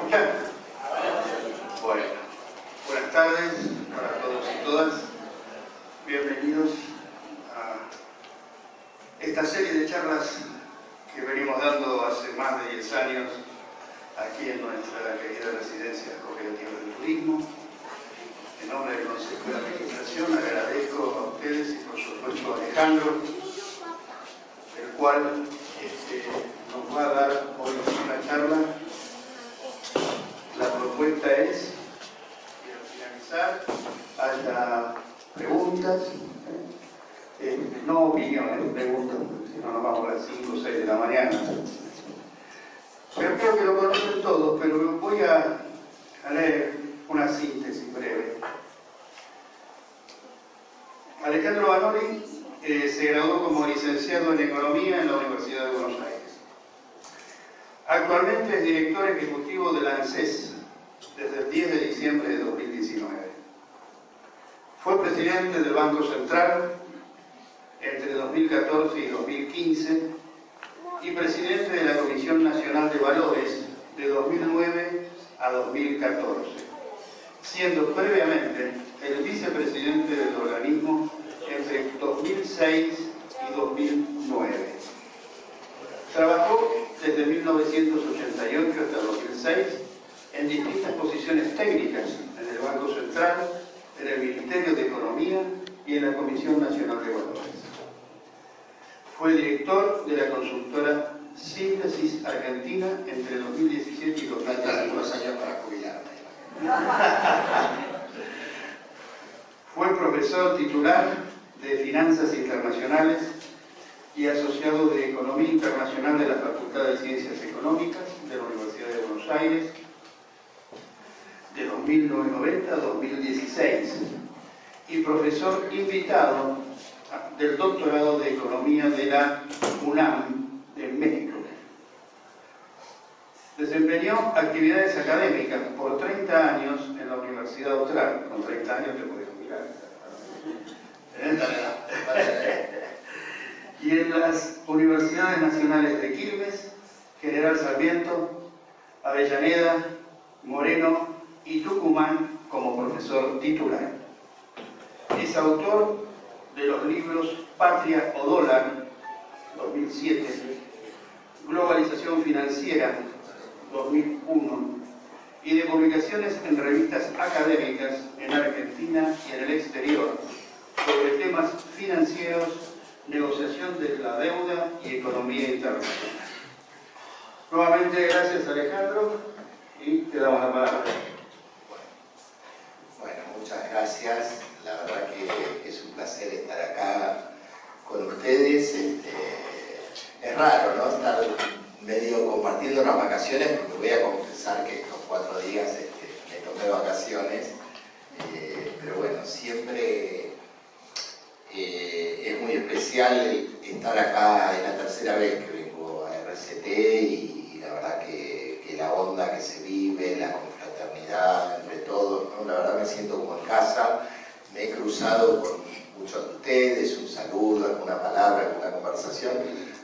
escuchan? Bueno, buenas tardes para todos y todas. Bienvenidos a esta serie de charlas que venimos dando hace más de 10 años aquí en nuestra querida residencia cooperativa del turismo. En nombre del Consejo de Administración agradezco a ustedes y por supuesto a Alejandro, el cual nos va a dar hoy una charla. La propuesta es que al finalizar haya preguntas, no opiniones, preguntas, porque si no nos vamos a las 5 o 6 de la mañana. Pero creo que lo conocen todos, pero voy a leer una síntesis breve. Alejandro Vanoli se graduó como licenciado en Economía en la Universidad de Buenos Aires. Actualmente es director ejecutivo de la ANSES desde el 10 de diciembre de 2019. Fue presidente del Banco Central entre 2014 y 2015 y presidente de la Comisión Nacional de Valores de 2009 a 2014, siendo previamente el vicepresidente del organismo entre 2006 y 2009. Trabajó desde 1988 hasta 2006 en distintas posiciones técnicas en el Banco Central, en el Ministerio de Economía y en la Comisión Nacional de Valores. Fue director de la consultora Síntesis Argentina entre 2017 y 2019. Faltan unos años para jubilarme. Fue profesor titular de Finanzas Internacionales y asociado de Economía Internacional de la Facultad de Ciencias Económicas de la Universidad de Buenos Aires de 1990 a 2016 y profesor invitado del doctorado de Economía de la UNAM en México. Desempeñó actividades académicas por 30 años en la Universidad Austral. Con 30 años te puedes jubilar. Y en las Universidades Nacionales de Quilmes, General Sarmiento, Avellaneda, Moreno y Tucumán como profesor titular. Es autor de los libros Patria o Dólar, 2007, Globalización Financiera, 2001, y de publicaciones en revistas académicas en Argentina y en el exterior sobre temas financieros, negociación de la deuda y economía internacional. Nuevamente, gracias Alejandro, y te damos la palabra. Bueno, muchas gracias. La verdad que es un placer estar acá con ustedes. Es raro, ¿no? Estar medio compartiendo unas vacaciones, porque voy a confesar que estos 4 días me tomé vacaciones. Pero bueno, siempre es muy especial estar acá. Es la tercera vez que vengo a RCT y la verdad que la onda que se vive, la confraternidad entre todos, ¿no? La verdad me siento como en casa. Me he cruzado con muchos de ustedes, un saludo, alguna palabra, alguna conversación.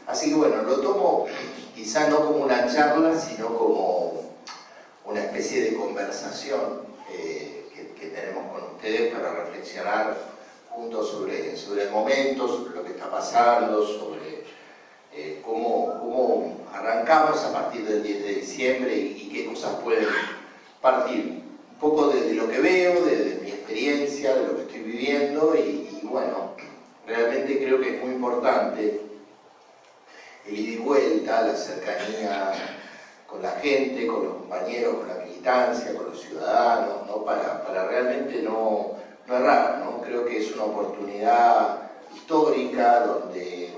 Así que bueno, lo tomo quizá no como una charla, sino como una especie de conversación que tenemos con ustedes para reflexionar juntos sobre el momento, sobre lo que está pasando, sobre cómo arrancamos a partir del 10 de diciembre y qué cosas pueden partir. Un poco de lo que veo, de mi experiencia, de lo que estoy viviendo y bueno, realmente creo que es muy importante el ida y vuelta, la cercanía con la gente, con los compañeros, con la militancia, con los ciudadanos, ¿no? Para realmente no errar, ¿no? Creo que es una oportunidad histórica donde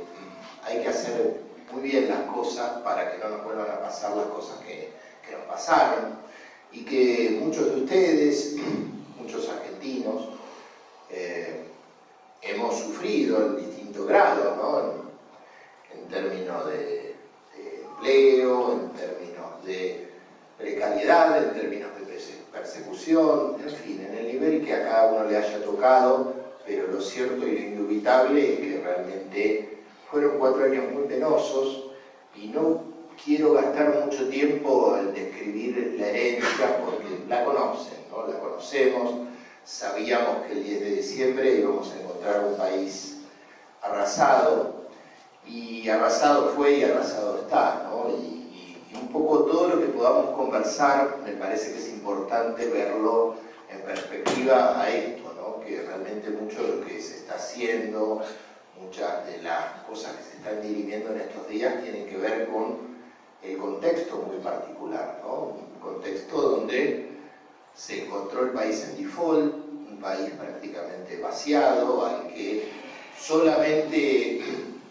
hay que hacer muy bien las cosas para que no nos vuelvan a pasar las cosas que nos pasaron y que muchos de ustedes, muchos argentinos, hemos sufrido en distinto grado, ¿no? En términos de empleo, en términos de precariedad, en términos de persecución, en fin, en el nivel que a cada uno le haya tocado, pero lo cierto y lo indubitable es que realmente fueron 4 años muy penosos y no quiero gastar mucho tiempo en describir la herencia porque la conocen, ¿no? La conocemos, sabíamos que el 10 de diciembre íbamos a encontrar un país arrasado, y arrasado fue y arrasado está, ¿no? Y un poco todo lo que podamos conversar, me parece que es importante verlo en perspectiva a esto, ¿no? Que realmente mucho de lo que se está haciendo, muchas de las cosas que se están dirimiendo en estos días tienen que ver con el contexto muy particular, ¿no? Un contexto donde se encontró el país en default, un país prácticamente vaciado, al que solamente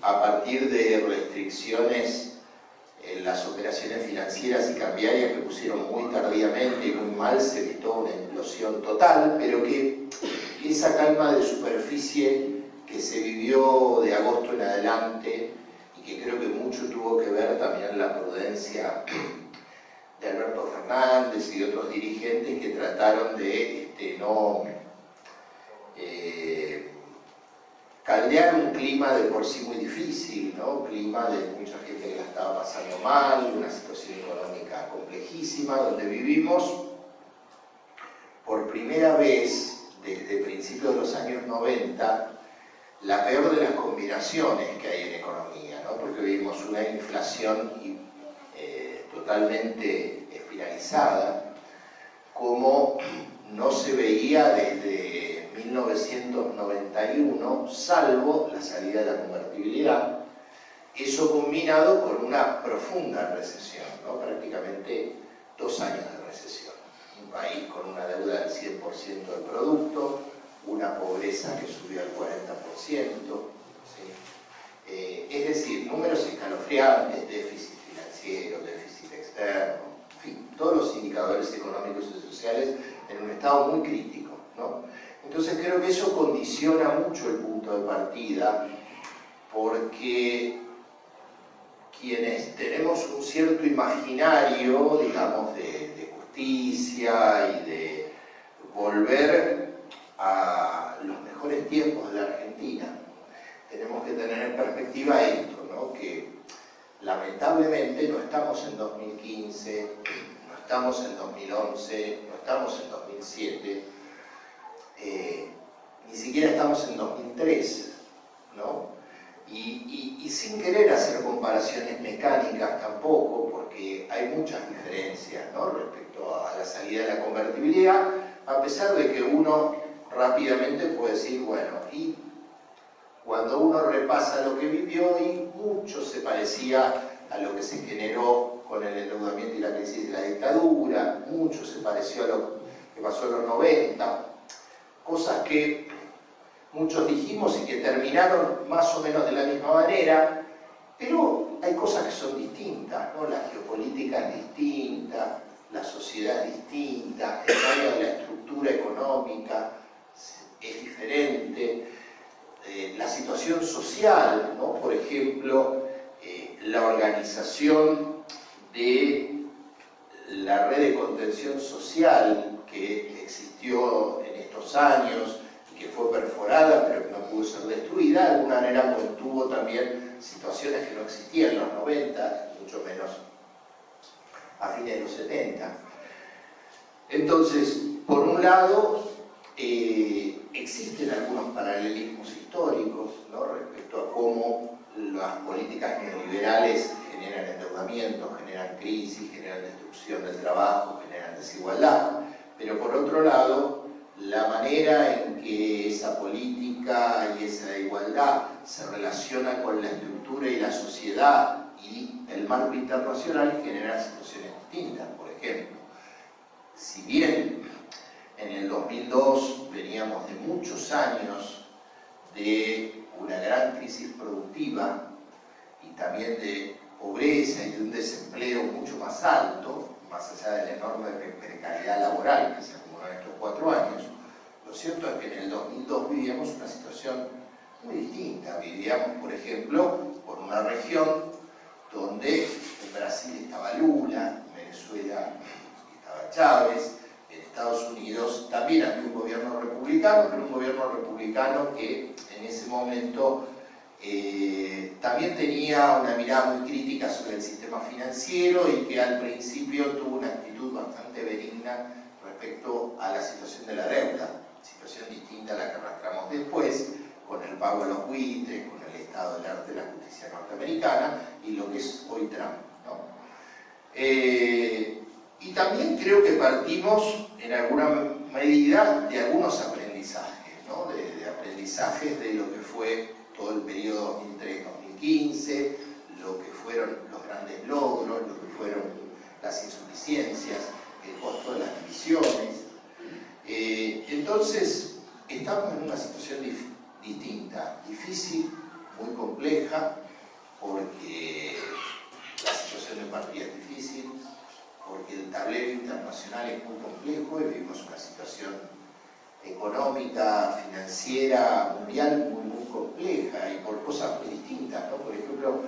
a partir de restricciones en las operaciones financieras y cambiarias que pusieron muy tardíamente y muy mal, se evitó una implosión total, pero que esa calma de superficie que se vivió de agosto en adelante, y que creo que mucho tuvo que ver también la prudencia de Alberto Fernández y de otros dirigentes que trataron de no caldear un clima de por sí muy difícil, ¿no? Clima de mucha gente que la estaba pasando mal, una situación económica complejísima, donde vivimos por primera vez desde principios de los años 90 la peor de las combinaciones que hay en economía, ¿no? Porque vivimos una inflación totalmente espiralizada, como no se veía desde 1991, salvo la salida de la convertibilidad, eso combinado con una profunda recesión, ¿no? Prácticamente 2 años de recesión. Un país con una deuda del 100% del producto, una pobreza que subió al 40%, ¿sí? Es decir, números escalofriantes, déficit financiero, déficit externo, en fin, todos los indicadores económicos y sociales en un estado muy crítico, ¿no? Entonces creo que eso condiciona mucho el punto de partida, porque quienes tenemos un cierto imaginario, digamos, de justicia y de volver a los mejores tiempos de la Argentina, tenemos que tener en perspectiva esto, ¿no? Que lamentablemente no estamos en 2015, no estamos en 2011, no estamos en 2007, ni siquiera estamos en 2003, ¿no? Y sin querer hacer comparaciones mecánicas tampoco, porque hay muchas diferencias, ¿no? Respecto a la salida de la convertibilidad, a pesar de que uno rápidamente puede decir, bueno, y cuando uno repasa lo que vivió, y mucho se parecía a lo que se generó con el endeudamiento y la crisis de la dictadura, mucho se pareció a lo que pasó en los 90, cosas que muchos dijimos y que terminaron más o menos de la misma manera, pero hay cosas que son distintas, ¿no? La geopolítica es distinta, la sociedad es distinta, el daño de la estructura económica es diferente, la situación social, ¿no? Por ejemplo, la organización de la red de contención social que existió en estos años y que fue perforada pero que no pudo ser destruida, de alguna manera contuvo también situaciones que no existían en los 90, mucho menos a fines de los 70. Entonces, por un lado, existen algunos paralelismos históricos, ¿no? Respecto a cómo las políticas neoliberales generan endeudamiento, generan crisis, generan destrucción del trabajo, generan desigualdad, pero por otro lado, la manera en que esa política y esa igualdad se relaciona con la estructura y la sociedad y el marco internacional genera situaciones distintas. Por ejemplo, si bien en el 2002 veníamos de muchos años de una gran crisis productiva y también de pobreza y de un desempleo mucho más alto, más allá de la enorme precariedad laboral que se acumuló en estos 4 años, lo cierto es que en el 2002 vivíamos una situación muy distinta. Vivíamos, por ejemplo, por una región donde en Brasil estaba Lula, en Venezuela estaba Chávez, en Estados Unidos también había un gobierno republicano, pero un gobierno republicano que en ese momento También tenía una mirada muy crítica sobre el sistema financiero y que al principio tuvo una actitud bastante benigna respecto a la situación de la deuda, situación distinta a la que arrastramos después, con el pago de los buitres, con el estado del arte de la justicia norteamericana y lo que es hoy Trump, ¿no? Y también creo que partimos en alguna medida de algunos aprendizajes, ¿no? de aprendizajes de lo que fue todo el periodo 2003-2015, lo que fueron los grandes logros, lo que fueron las insuficiencias, el costo de las divisiones. Entonces, estamos en una situación distinta, difícil, muy compleja, porque la situación de partida es difícil, porque el tablero internacional es muy complejo y vivimos una situación económica, financiera, mundial muy compleja y por cosas muy distintas, ¿no? Por ejemplo,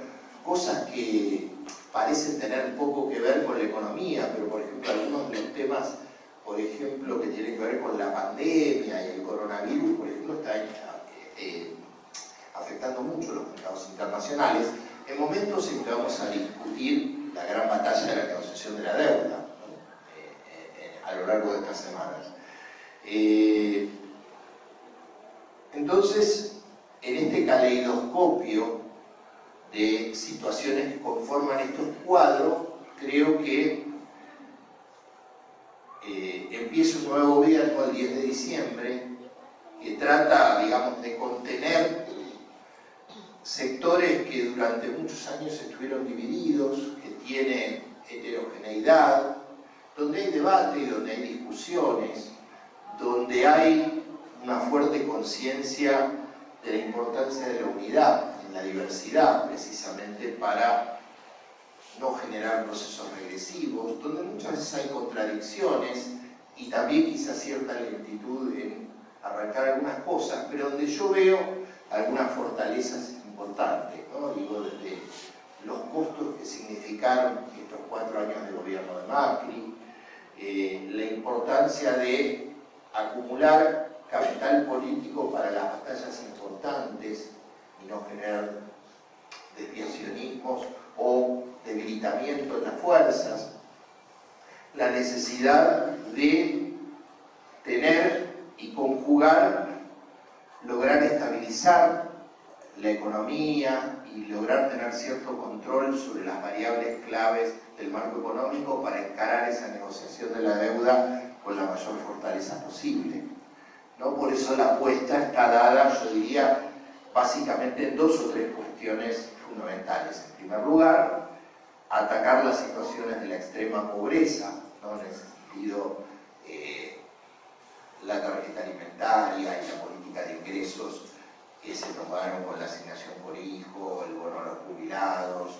cosas que parecen tener poco que ver con la economía, pero por ejemplo algunos de los temas, por ejemplo, que tienen que ver con la pandemia y el coronavirus, por ejemplo, están afectando mucho los mercados internacionales, en momentos en que vamos a discutir la gran batalla de la negociación de la deuda, ¿no? A lo largo de estas semanas. Entonces, en este caleidoscopio de situaciones que conforman estos cuadros, creo que empieza un nuevo gobierno el 10 de diciembre que trata, digamos, de contener sectores que durante muchos años estuvieron divididos, que tienen heterogeneidad, donde hay debate, donde hay discusiones, donde hay una fuerte conciencia de la importancia de la unidad en la diversidad, precisamente para no generar procesos regresivos, donde muchas veces hay contradicciones y también quizás cierta lentitud en arrancar algunas cosas, pero donde yo veo algunas fortalezas importantes, ¿no? Digo, desde los costos que significaron estos 4 años de gobierno de Macri, la importancia de acumular capital político para las batallas importantes y no generar desviacionismos o debilitamiento de las fuerzas, la necesidad de tener y conjugar, lograr estabilizar la economía y lograr tener cierto control sobre las variables claves del marco económico para encarar esa negociación de la deuda con la mayor fortaleza posible, ¿no? Por eso la apuesta está dada, yo diría, básicamente en 2 o 3 cuestiones fundamentales. En primer lugar, atacar las situaciones de la extrema pobreza, ¿no? En el sentido, la tarjeta alimentaria y la política de ingresos que se tomaron con la asignación por hijo, el bono a los jubilados,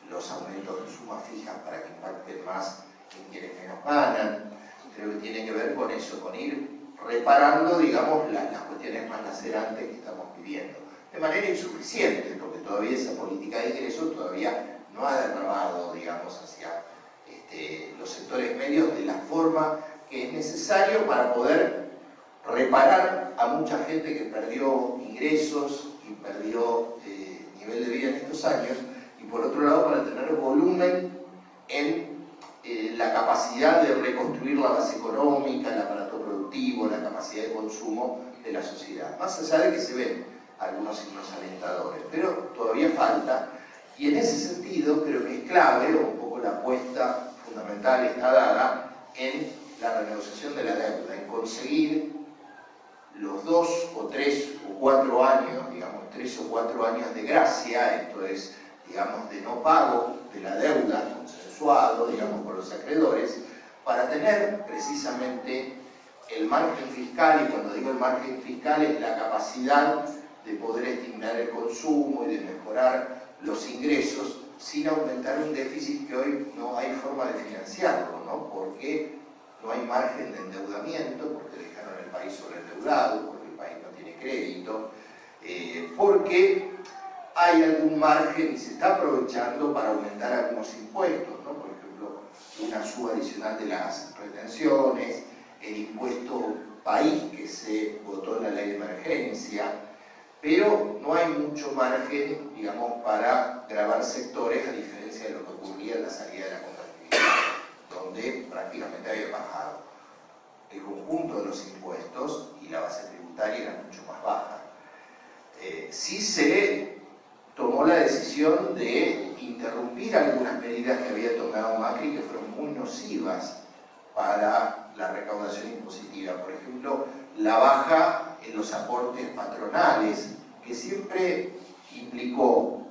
los aumentos de sumas fijas para que impacten más en quienes menos ganan. Creo que tiene que ver con eso, con ir reparando, digamos, las cuestiones más lacerantes que estamos viviendo. De manera insuficiente, porque todavía esa política de ingresos todavía no ha derramado, digamos, hacia los sectores medios de la forma que es necesario para poder reparar a mucha gente que perdió ingresos y perdió nivel de vida en estos años, y por otro lado para tener volumen en la capacidad de reconstruir la base económica, el aparato productivo, la capacidad de consumo de la sociedad. Más allá de que se ven algunos signos alentadores, pero todavía falta, y en ese sentido creo que es clave, o un poco la apuesta fundamental está dada en la renegociación de la deuda, en conseguir los 2 o 3 o 4 años, digamos 3 o 4 años de gracia, esto es, digamos, de no pago de la deuda, consensuado, digamos, con los acreedores, para tener precisamente el margen fiscal, y cuando digo el margen fiscal es la capacidad de poder estimular el consumo y de mejorar los ingresos sin aumentar un déficit que hoy no hay forma de financiarlo, ¿no? Porque no hay margen de endeudamiento, porque dejaron el país sobreendeudado, porque el país no tiene crédito, porque hay algún margen y se está aprovechando para aumentar algunos impuestos, ¿no? Por ejemplo, una suba adicional de las retenciones, el impuesto país que se votó en la ley de emergencia, pero no hay mucho margen, digamos, para gravar sectores, a diferencia de lo que ocurría en la salida de la convertibilidad, donde prácticamente había bajado el conjunto de los impuestos y la base tributaria era mucho más baja. Sí se tomó la decisión de interrumpir algunas medidas que había tomado Macri que fueron muy nocivas para la recaudación impositiva. Por ejemplo, la baja en los aportes patronales, que siempre implicó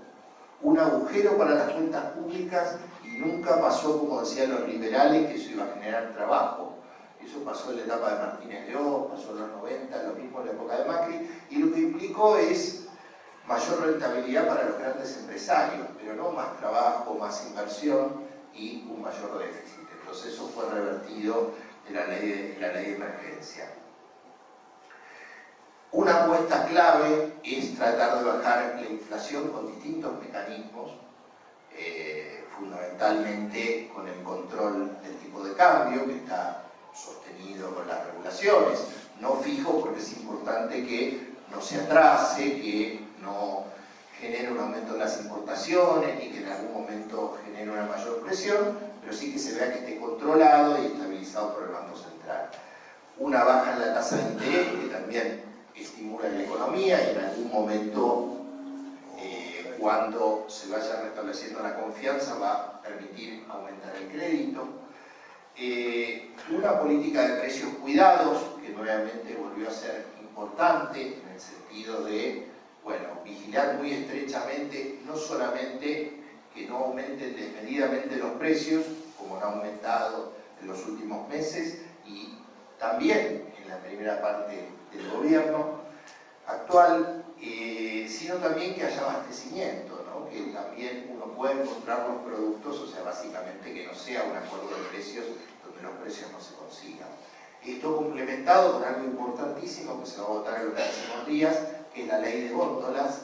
un agujero para las cuentas públicas y nunca pasó, como decían los liberales, que eso iba a generar trabajo. Eso pasó en la etapa de Martínez de Oz, pasó en los 90, lo mismo en la época de Macri, y lo que implicó es mayor rentabilidad para los grandes empresarios, pero no más trabajo, más inversión y un mayor déficit. Entonces eso fue revertido en la ley de emergencia. Una apuesta clave es tratar de bajar la inflación con distintos mecanismos, fundamentalmente con el control del tipo de cambio, que está sostenido con las regulaciones, no fijo porque es importante que no se atrase, que no genere un aumento de las importaciones ni que en algún momento genere una mayor presión, pero sí que se vea que esté controlado y estabilizado por el Banco Central. Una baja en la tasa de interés que también estimula la economía y en algún momento, cuando se vaya restableciendo la confianza, va a permitir aumentar el crédito. Una política de precios cuidados, que nuevamente volvió a ser importante en el sentido de, bueno, vigilar muy estrechamente, no solamente que no aumenten desmedidamente los precios, como han aumentado en los últimos meses, y también en la primera parte del gobierno actual, sino también que haya abastecimiento, ¿no? Que también uno pueda encontrar los productos, o sea, básicamente que no sea un acuerdo de precios donde los precios no se consigan. Esto complementado con algo importantísimo que se va a votar en los próximos días, que es la ley de góndolas,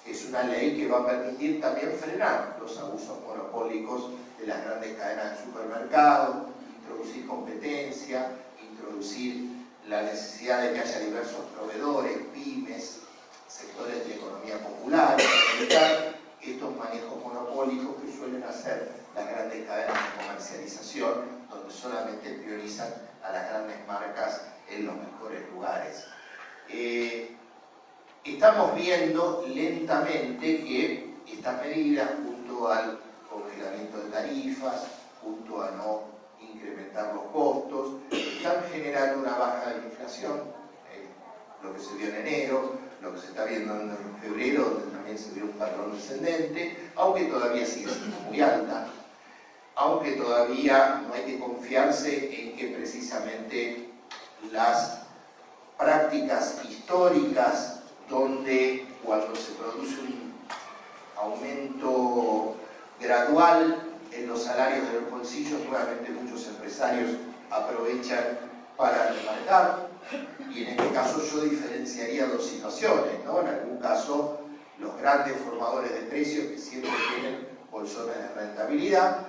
que es una ley que va a permitir también frenar los abusos monopólicos de las grandes cadenas de supermercados, introducir competencia, introducir la necesidad de que haya diversos proveedores, pymes, sectores de economía popular, evitar estos manejos monopólicos que suelen hacer las grandes cadenas de comercialización, donde solamente priorizan a las grandes marcas en los mejores lugares. Estamos viendo lentamente que estas medidas, junto al congelamiento de tarifas, junto a no incrementar los costos, están generando una baja de la inflación, lo que se vio en enero, lo que se está viendo en febrero, donde también se vio un patrón descendente, aunque todavía sigue siendo muy alta, aunque todavía no hay que confiarse en que precisamente las prácticas históricas, donde cuando se produce un aumento gradual en los salarios de los bolsillos, nuevamente muchos empresarios aprovechan para remarcar, y en este caso yo diferenciaría dos situaciones, ¿no? En algún caso, los grandes formadores de precios que siempre tienen bolsones de rentabilidad,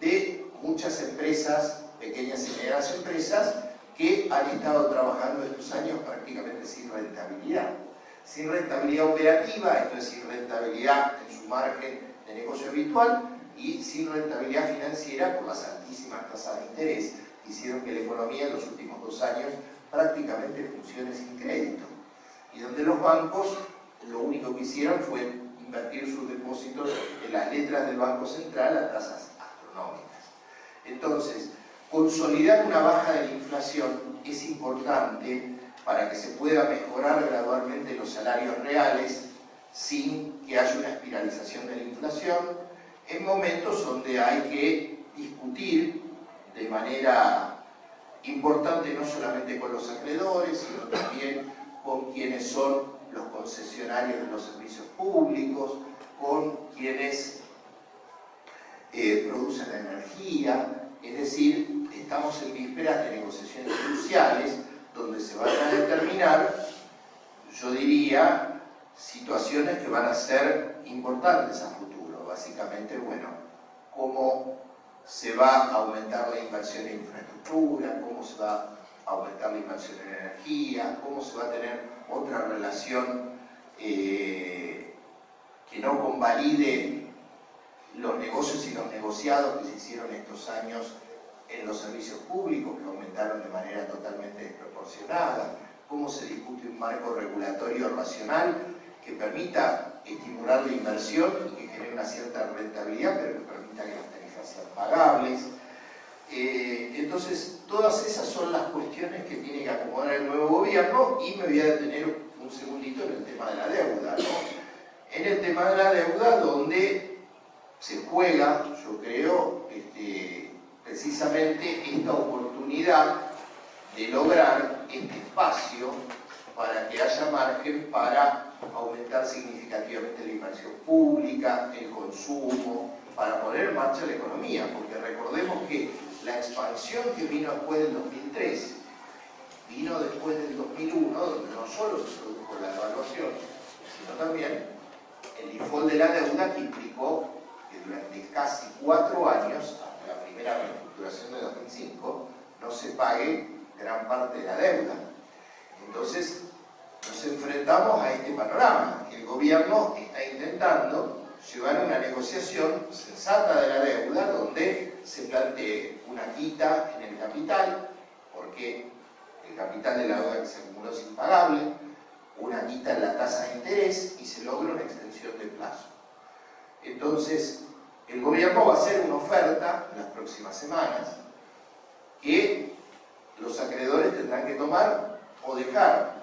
de muchas empresas, pequeñas y medianas empresas, que han estado trabajando estos años prácticamente sin rentabilidad. Sin rentabilidad operativa, esto es, sin rentabilidad en su margen de negocio habitual, y sin rentabilidad financiera por las altísimas tasas de interés, que hicieron que la economía en los últimos 2 años prácticamente funcione sin crédito. Y donde los bancos lo único que hicieron fue invertir sus depósitos en las letras del Banco Central a tasas astronómicas. Entonces, consolidar una baja de la inflación es importante para que se pueda mejorar gradualmente los salarios reales sin que haya una espiralización de la inflación, en momentos donde hay que discutir de manera importante no solamente con los acreedores, sino también con quienes son los concesionarios de los servicios públicos, con quienes producen la energía, es decir, estamos en vísperas de negociaciones cruciales donde se van a determinar, yo diría, situaciones que van a ser importantes a futuro. Básicamente, bueno, cómo se va a aumentar la inversión en infraestructura, cómo se va a aumentar la inversión en energía, cómo se va a tener otra relación que no convalide los negocios y los negociados que se hicieron estos años en los servicios públicos, que aumentaron de manera totalmente desproporcionada, cómo se discute un marco regulatorio racional que permita estimular la inversión y que genere una cierta rentabilidad, pero que permita que las tarifas sean pagables. Entonces, todas esas son las cuestiones que tiene que acomodar el nuevo gobierno, y me voy a detener un segundito en el tema de la deuda, ¿no? En el tema de la deuda, donde se juega, yo creo, precisamente esta oportunidad de lograr este espacio para que haya margen para aumentar significativamente la inversión pública, el consumo, para poner en marcha la economía, porque recordemos que la expansión que vino después del 2003, vino después del 2001, donde no solo se produjo la devaluación, sino también el default de la deuda, que implicó que durante casi 4 años, hasta la primera reestructuración de 2005, no se pague gran parte de la deuda. Entonces, nos enfrentamos a este panorama. El gobierno está intentando llevar una negociación sensata de la deuda, donde se plantee una quita en el capital, porque el capital de la deuda que se acumuló es impagable, una quita en la tasa de interés, y se logra una extensión de plazo. Entonces, el gobierno va a hacer una oferta en las próximas semanas que los acreedores tendrán que tomar o dejar.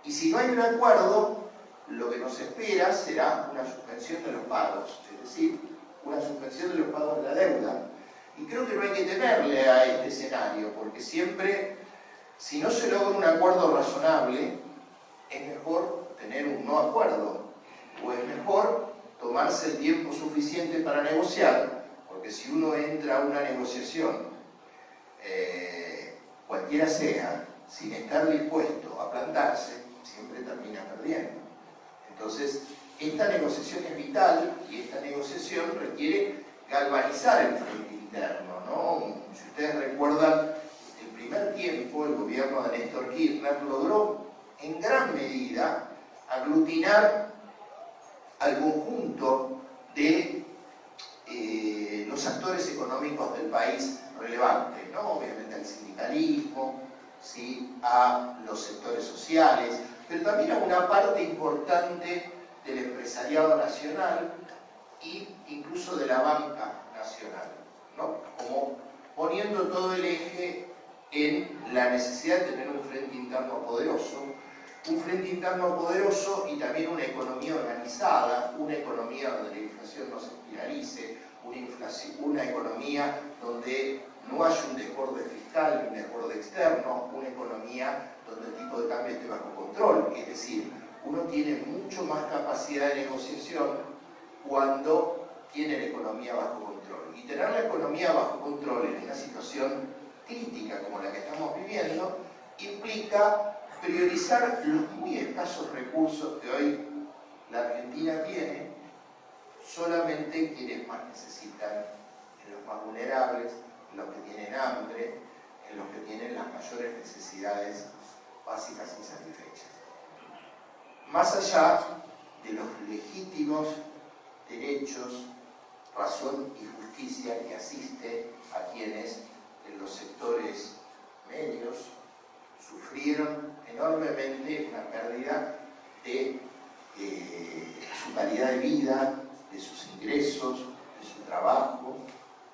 Y si no hay un acuerdo, lo que nos espera será una suspensión de los pagos, es decir, una suspensión de los pagos de la deuda. Y creo que no hay que temerle a este escenario, porque siempre, si no se logra un acuerdo razonable, es mejor tener un no acuerdo, o es mejor tomarse el tiempo suficiente para negociar, porque si uno entra a una negociación, cualquiera sea, sin estar dispuesto a plantarse, siempre termina perdiendo. Entonces, esta negociación es vital, y esta negociación requiere galvanizar el frente interno, ¿no? Si ustedes recuerdan, el primer tiempo el gobierno de Néstor Kirchner logró en gran medida aglutinar al conjunto de los actores económicos del país relevantes, ¿no? Obviamente al sindicalismo, ¿sí?, a los sectores sociales, pero también a una parte importante del empresariado nacional e incluso de la banca nacional, ¿no? Como poniendo todo el eje en la necesidad de tener un frente interno poderoso, y también una economía organizada, una economía donde la inflación no se espiralice, una economía donde no haya un desborde fiscal ni un desborde externo, una economía donde el tipo de cambio esté bajo control. Es decir, uno tiene mucho más capacidad de negociación cuando tiene la economía bajo control. Y tener la economía bajo control en una situación crítica como la que estamos viviendo implica priorizar los muy escasos recursos que hoy la Argentina tiene, solamente quienes más necesitan, en los más vulnerables, en los que tienen hambre, en los que tienen las mayores necesidades básicas insatisfechas. Más allá de los legítimos derechos, razón y justicia que asiste a quienes en los sectores medios sufrieron enormemente una pérdida de su calidad de vida, de sus ingresos, de su trabajo,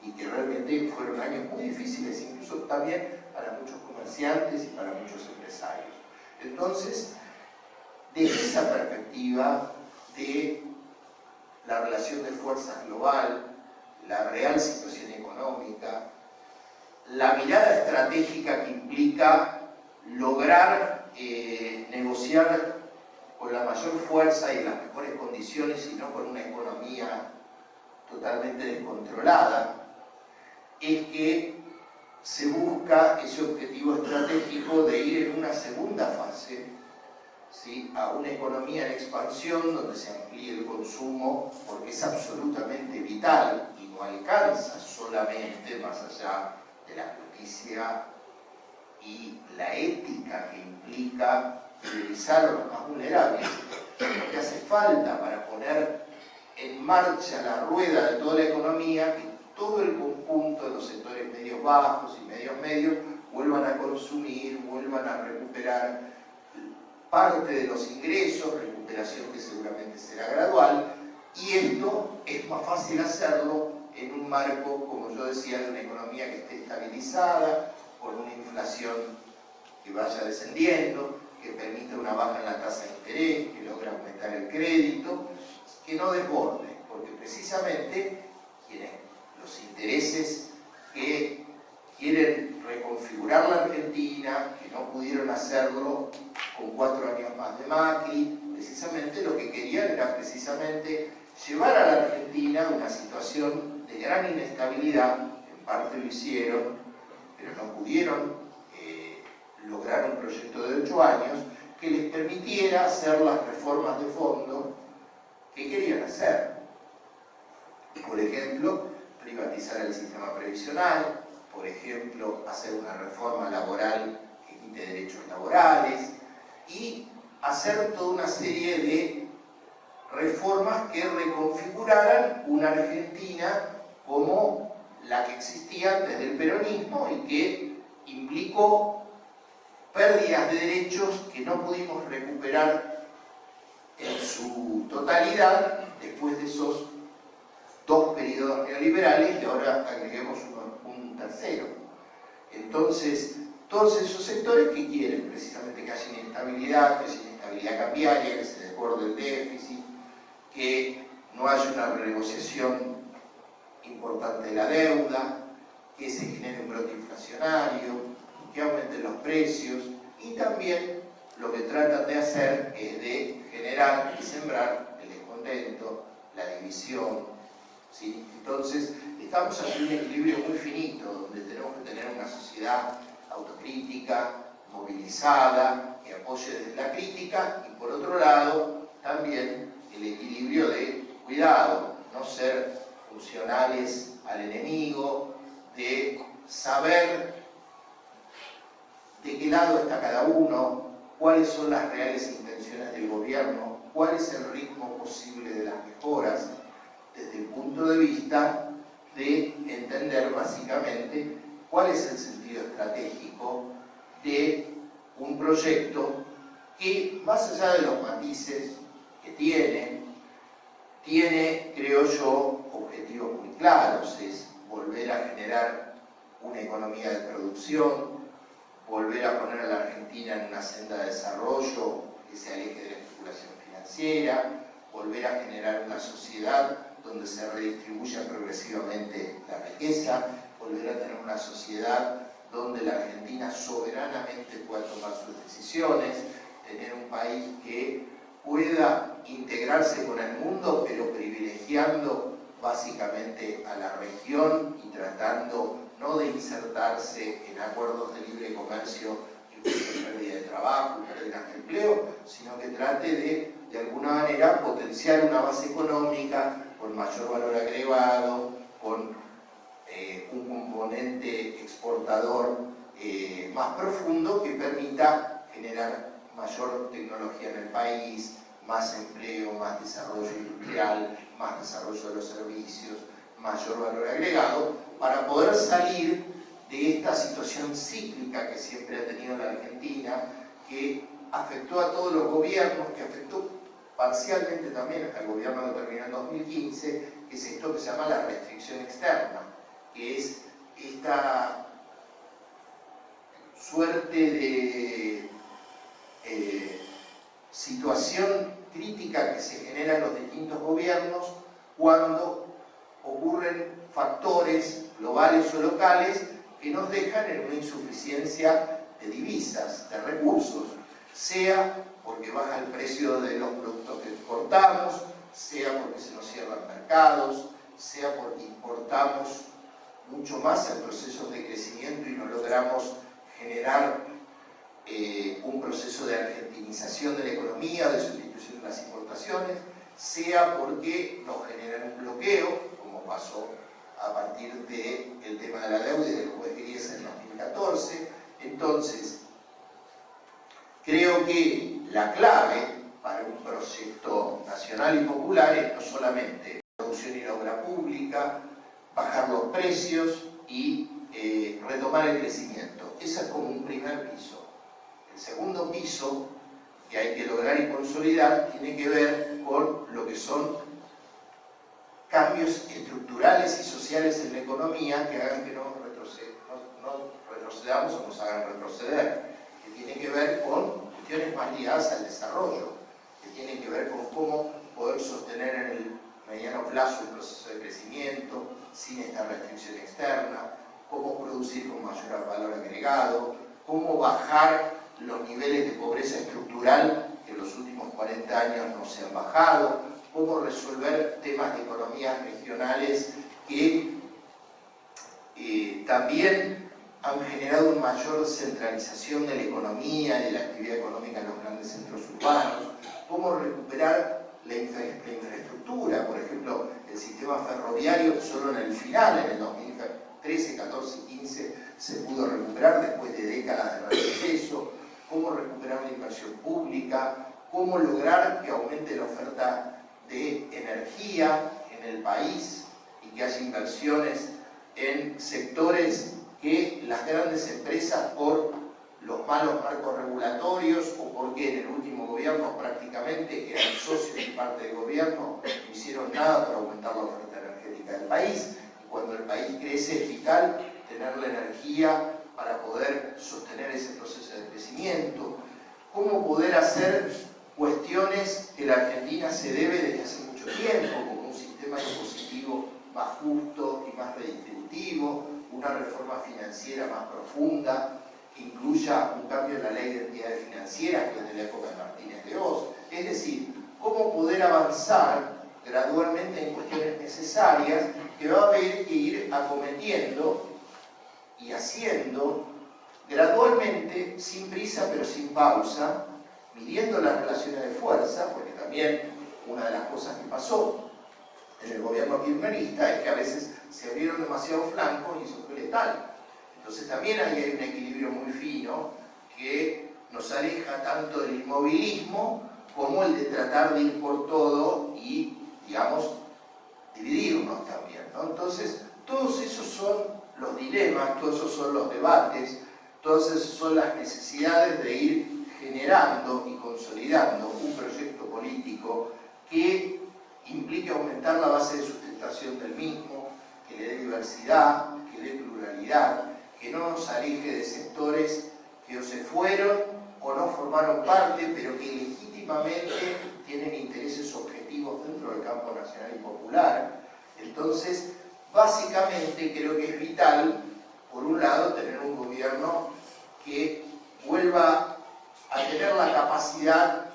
y que realmente fueron años muy difíciles, incluso también para muchos comerciantes y para muchos empresarios. Entonces, desde esa perspectiva de la relación de fuerzas global, la real situación económica, la mirada estratégica que implica lograr negociar con la mayor fuerza y en las mejores condiciones, y no con una economía totalmente descontrolada, es que se busca ese objetivo estratégico de ir en una segunda fase, ¿sí?, a una economía en expansión donde se amplíe el consumo, porque es absolutamente vital y no alcanza solamente, más allá de la justicia y la ética que implica priorizar a los más vulnerables. Lo que hace falta para poner en marcha la rueda de toda la economía, que todo el conjunto de los sectores medios bajos y medios vuelvan a consumir, vuelvan a recuperar parte de los ingresos, recuperación que seguramente será gradual, y esto es más fácil hacerlo en un marco, como yo decía, de una economía que esté estabilizada, con una inflación que vaya descendiendo, que permita una baja en la tasa de interés, que logre aumentar el crédito, que no desborde, porque precisamente los intereses que quieren reconfigurar la Argentina, que no pudieron hacerlo con 4 años más de Macri, precisamente lo que querían era precisamente llevar a la Argentina a una situación de gran inestabilidad. En parte lo hicieron, pero no pudieron lograr un proyecto de 8 años que les permitiera hacer las reformas de fondo que querían hacer. Por ejemplo, privatizar el sistema previsional, por ejemplo, hacer una reforma laboral que quite derechos laborales y hacer toda una serie de reformas que reconfiguraran una Argentina como la que existía desde el peronismo y que implicó pérdidas de derechos que no pudimos recuperar en su totalidad después de esos 2 periodos neoliberales y ahora agreguemos un tercero. Entonces, todos esos sectores que quieren precisamente que haya inestabilidad, que haya inestabilidad cambiaria, que se desborde el déficit, que no haya una renegociación importante de la deuda, que se genere un brote inflacionario, que aumenten los precios, y también lo que tratan de hacer es de generar y sembrar el descontento, la división, ¿sí? Entonces, estamos ante un equilibrio muy finito, donde tenemos que tener una sociedad autocrítica, movilizada, que apoye desde la crítica, y por otro lado, también el equilibrio de cuidado, no ser funcionales al enemigo, de saber de qué lado está cada uno, cuáles son las reales intenciones del gobierno, cuál es el ritmo posible de las mejoras, desde el punto de vista de entender básicamente cuál es el sentido estratégico de un proyecto que, más allá de los matices que tiene, creo yo, objetivos muy claros. Es volver a generar una economía de producción, volver a poner a la Argentina en una senda de desarrollo que se aleje de la especulación financiera, volver a generar una sociedad donde se redistribuya progresivamente la riqueza, volver a tener una sociedad donde la Argentina soberanamente pueda tomar sus decisiones, tener un país que pueda integrarse con el mundo, pero privilegiando básicamente a la región y tratando no de insertarse en acuerdos de libre comercio que impliquen pérdida de trabajo, pérdidas de empleo, sino que trate de alguna manera potenciar una base económica con mayor valor agregado, con un componente exportador más profundo que permita generar mayor tecnología en el país, más empleo, más desarrollo industrial, más desarrollo de los servicios, mayor valor agregado, para poder salir de esta situación cíclica que siempre ha tenido la Argentina, que afectó a todos los gobiernos, que afectó parcialmente también hasta el gobierno que terminó en 2015, que es esto que se llama la restricción externa, que es esta suerte de situación crítica que se genera en los distintos gobiernos cuando ocurren factores globales o locales que nos dejan en una insuficiencia de divisas, de recursos, sea porque baja el precio de los productos que exportamos, sea porque se nos cierran mercados, sea porque importamos mucho más en procesos de crecimiento y no logramos generar un proceso de argentinización de la economía, de sustitución de las importaciones, sea porque nos generan un bloqueo, como pasó a partir del tema de la deuda y del juez Griesa en 2014. Entonces, creo que la clave para un proyecto nacional y popular es no solamente producción y obra pública, bajar los precios y retomar el crecimiento. Ese es como un primer piso. El segundo piso que hay que lograr y consolidar tiene que ver con lo que son cambios estructurales y sociales en la economía que hagan que no retrocedamos o nos hagan retroceder, que tiene que ver con cuestiones más ligadas al desarrollo, que tienen que ver con cómo poder sostener en el mediano plazo el proceso de crecimiento sin esta restricción externa, cómo producir con mayor valor agregado, cómo bajar los niveles de pobreza estructural que en los últimos 40 años no se han bajado, cómo resolver temas de economías regionales que también han generado una mayor centralización de la economía y de la actividad económica en los grandes centros urbanos, cómo recuperar la infraestructura, por ejemplo, el sistema ferroviario solo en el final, en el 2013, 14 y 15, se pudo recuperar después de décadas de retroceso, cómo recuperar la inversión pública, cómo lograr que aumente la oferta de energía en el país y que haya inversiones en sectores que las grandes empresas, por los malos marcos regulatorios o porque en el último gobierno prácticamente eran socios y parte del gobierno, no hicieron nada para aumentar la oferta energética del país. Y cuando el país crece es vital tener la energía para poder sostener ese proceso de crecimiento. Cómo poder hacer cuestiones que la Argentina se debe desde hace mucho tiempo, como un sistema impositivo más justo y más redistributivo, una reforma financiera más profunda, que incluya un cambio en la ley de entidades financieras, que es de la época de Martínez de Hoz. Es decir, cómo poder avanzar gradualmente en cuestiones necesarias que va a haber que ir acometiendo y haciendo gradualmente, sin prisa pero sin pausa, midiendo las relaciones de fuerza, porque también una de las cosas que pasó en el gobierno kirchnerista es que a veces se abrieron demasiado flancos y eso fue letal. Entonces también ahí hay un equilibrio muy fino que nos aleja tanto del inmovilismo como el de tratar de ir por todo y, digamos, dividirnos también, ¿no? Entonces, todos esos son los dilemas, todos esos son los debates, todas esas son las necesidades de ir generando y consolidando un proyecto político que implique aumentar la base de sustentación del mismo, que le dé diversidad, que le dé pluralidad, que no nos aleje de sectores que o se fueron o no formaron parte, pero que legítimamente tienen intereses objetivos dentro del campo nacional y popular. Entonces, básicamente creo que es vital, por un lado, tener un gobierno que vuelva a tener la capacidad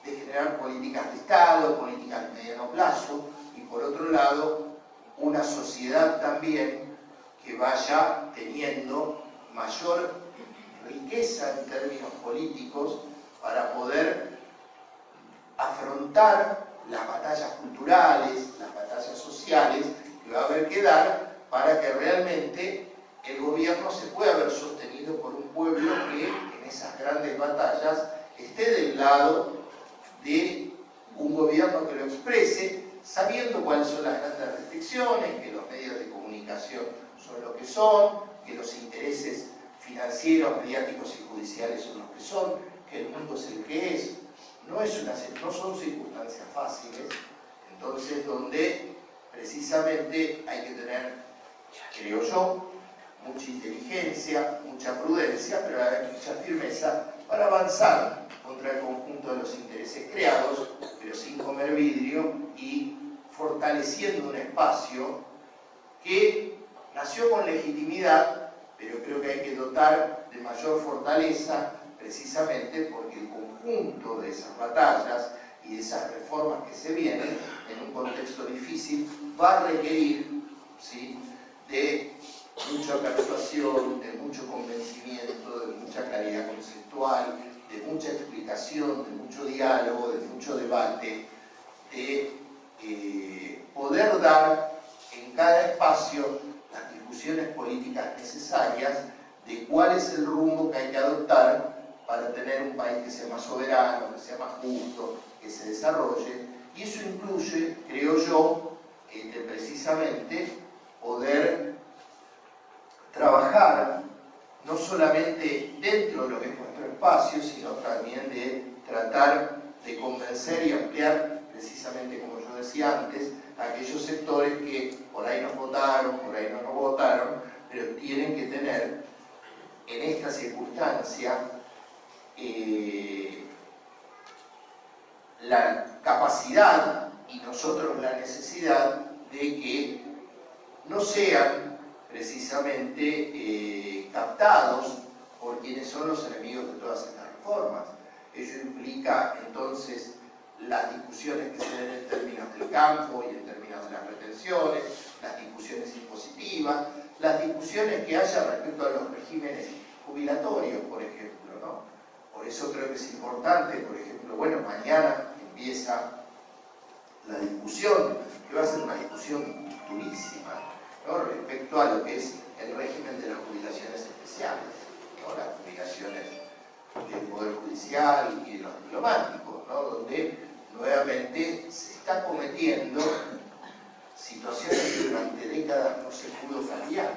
de generar políticas de Estado, políticas de mediano plazo, y por otro lado, una sociedad también que vaya teniendo mayor riqueza en términos políticos para poder afrontar las batallas culturales, las batallas sociales que va a haber que dar para que realmente el gobierno se pueda ver sostenido por un pueblo que en esas grandes batallas esté del lado de un gobierno que lo exprese, sabiendo cuáles son las grandes restricciones, que los medios de comunicación son lo que son, que los intereses financieros, mediáticos y judiciales son los que son, que el mundo es el que es. No son circunstancias fáciles, entonces donde precisamente hay que tener, creo yo, mucha inteligencia, mucha prudencia, pero hay mucha firmeza para avanzar contra el conjunto de los intereses creados, pero sin comer vidrio y fortaleciendo un espacio que nació con legitimidad, pero creo que hay que dotar de mayor fortaleza precisamente porque el conjunto de esas batallas y de esas reformas que se vienen en un contexto difícil va a requerir, ¿sí?, de mucha persuasión, de mucho convencimiento, de mucha claridad conceptual, de mucha explicación, de mucho diálogo, de mucho debate, de poder dar en cada espacio las discusiones políticas necesarias de cuál es el rumbo que hay que adoptar para tener un país que sea más soberano, que sea más justo, que se desarrolle, y eso incluye, creo yo, precisamente poder trabajar no solamente dentro de lo que es nuestro espacio, sino también de tratar de convencer y ampliar, precisamente como yo decía antes, a aquellos sectores que por ahí nos votaron, por ahí no nos votaron, pero tienen que tener en esta circunstancia la capacidad y nosotros la necesidad de que no sean precisamente captados por quienes son los enemigos de todas estas reformas. Ello implica entonces las discusiones que se den en términos del campo y en términos de las retenciones, las discusiones impositivas, las discusiones que haya respecto a los regímenes jubilatorios, por ejemplo, ¿no? Por eso creo que es importante, por ejemplo, bueno, mañana empieza la discusión, que va a ser una discusión durísima, ¿no? Respecto a lo que es el régimen de las jubilaciones especiales, ¿no? Las jubilaciones del Poder Judicial y de los diplomáticos, ¿no? Donde nuevamente se está cometiendo situaciones que durante décadas no se pudo cambiar.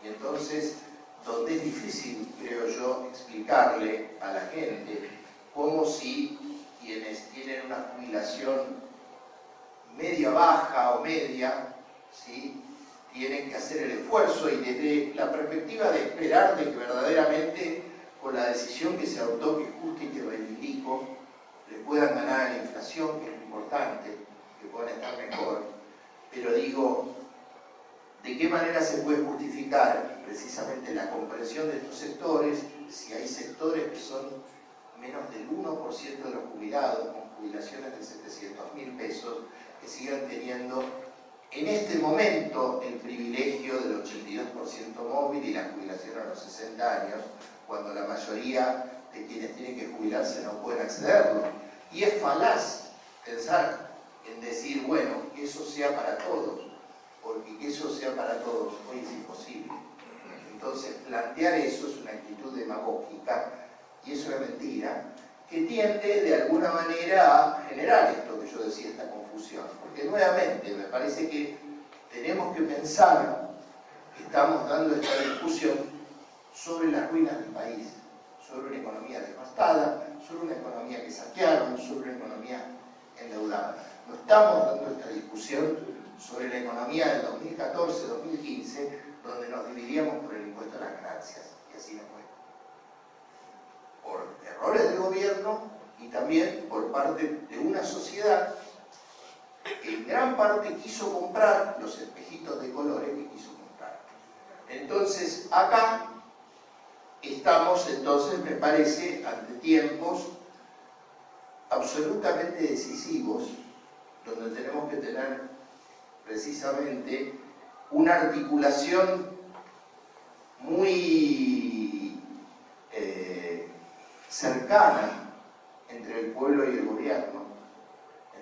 Y entonces, donde es difícil, creo yo, explicarle a la gente como si quienes tienen una jubilación media baja o media, ¿sí?, tienen que hacer el esfuerzo y desde la perspectiva de esperar de que verdaderamente con la decisión que se adoptó, que es justa y que reivindico, le puedan ganar a la inflación, que es lo importante, que puedan estar mejor. Pero digo, ¿de qué manera se puede justificar precisamente la comprensión de estos sectores si hay sectores que son menos del 1% de los jubilados, con jubilaciones de 700.000 pesos, que sigan teniendo en este momento el privilegio del 82% móvil y la jubilación a los 60 años, cuando la mayoría de quienes tienen que jubilarse no pueden accederlo? Y es falaz pensar en decir, bueno, que eso sea para todos, porque que eso sea para todos hoy es imposible. Entonces, plantear eso es una actitud demagógica y es una mentira que tiende de alguna manera a generar esto que yo decía, esta confusión. Porque nuevamente me parece que tenemos que pensar que estamos dando esta discusión sobre las ruinas del país, sobre una economía devastada, sobre una economía que saquearon, sobre una economía endeudada. No estamos dando esta discusión sobre la economía del 2014-2015, donde nos dividíamos por el impuesto a las ganancias, y así no fue. Por errores del gobierno y también por parte de una sociedad que en gran parte quiso comprar los espejitos de colores que quiso comprar. Entonces, acá estamos, entonces, me parece, ante tiempos absolutamente decisivos, donde tenemos que tener precisamente una articulación muy cercana entre el pueblo y el gobierno,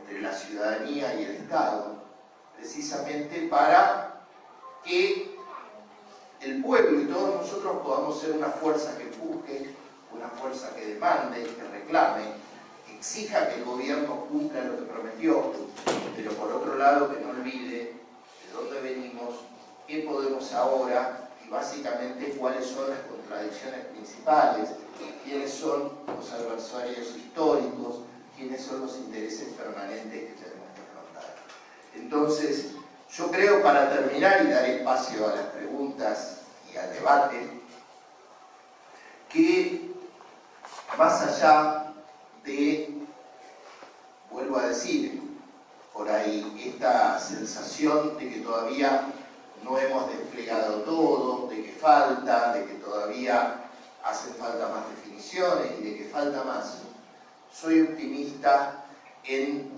entre la ciudadanía y el Estado, precisamente para que el pueblo y todos nosotros podamos ser una fuerza que empuje, una fuerza que demande, que reclame, que exija que el gobierno cumpla lo que prometió, pero por otro lado que no olvide de dónde venimos, qué podemos ahora y básicamente cuáles son las contradicciones principales, quiénes son los adversarios históricos, quiénes son los intereses permanentes que tenemos que afrontar. Entonces, yo creo, para terminar y dar espacio a las preguntas y al debate, que más allá de, vuelvo a decir, por ahí esta sensación de que todavía no hemos desplegado todo, de que falta, de que todavía hacen falta más definiciones y de que falta más, soy optimista en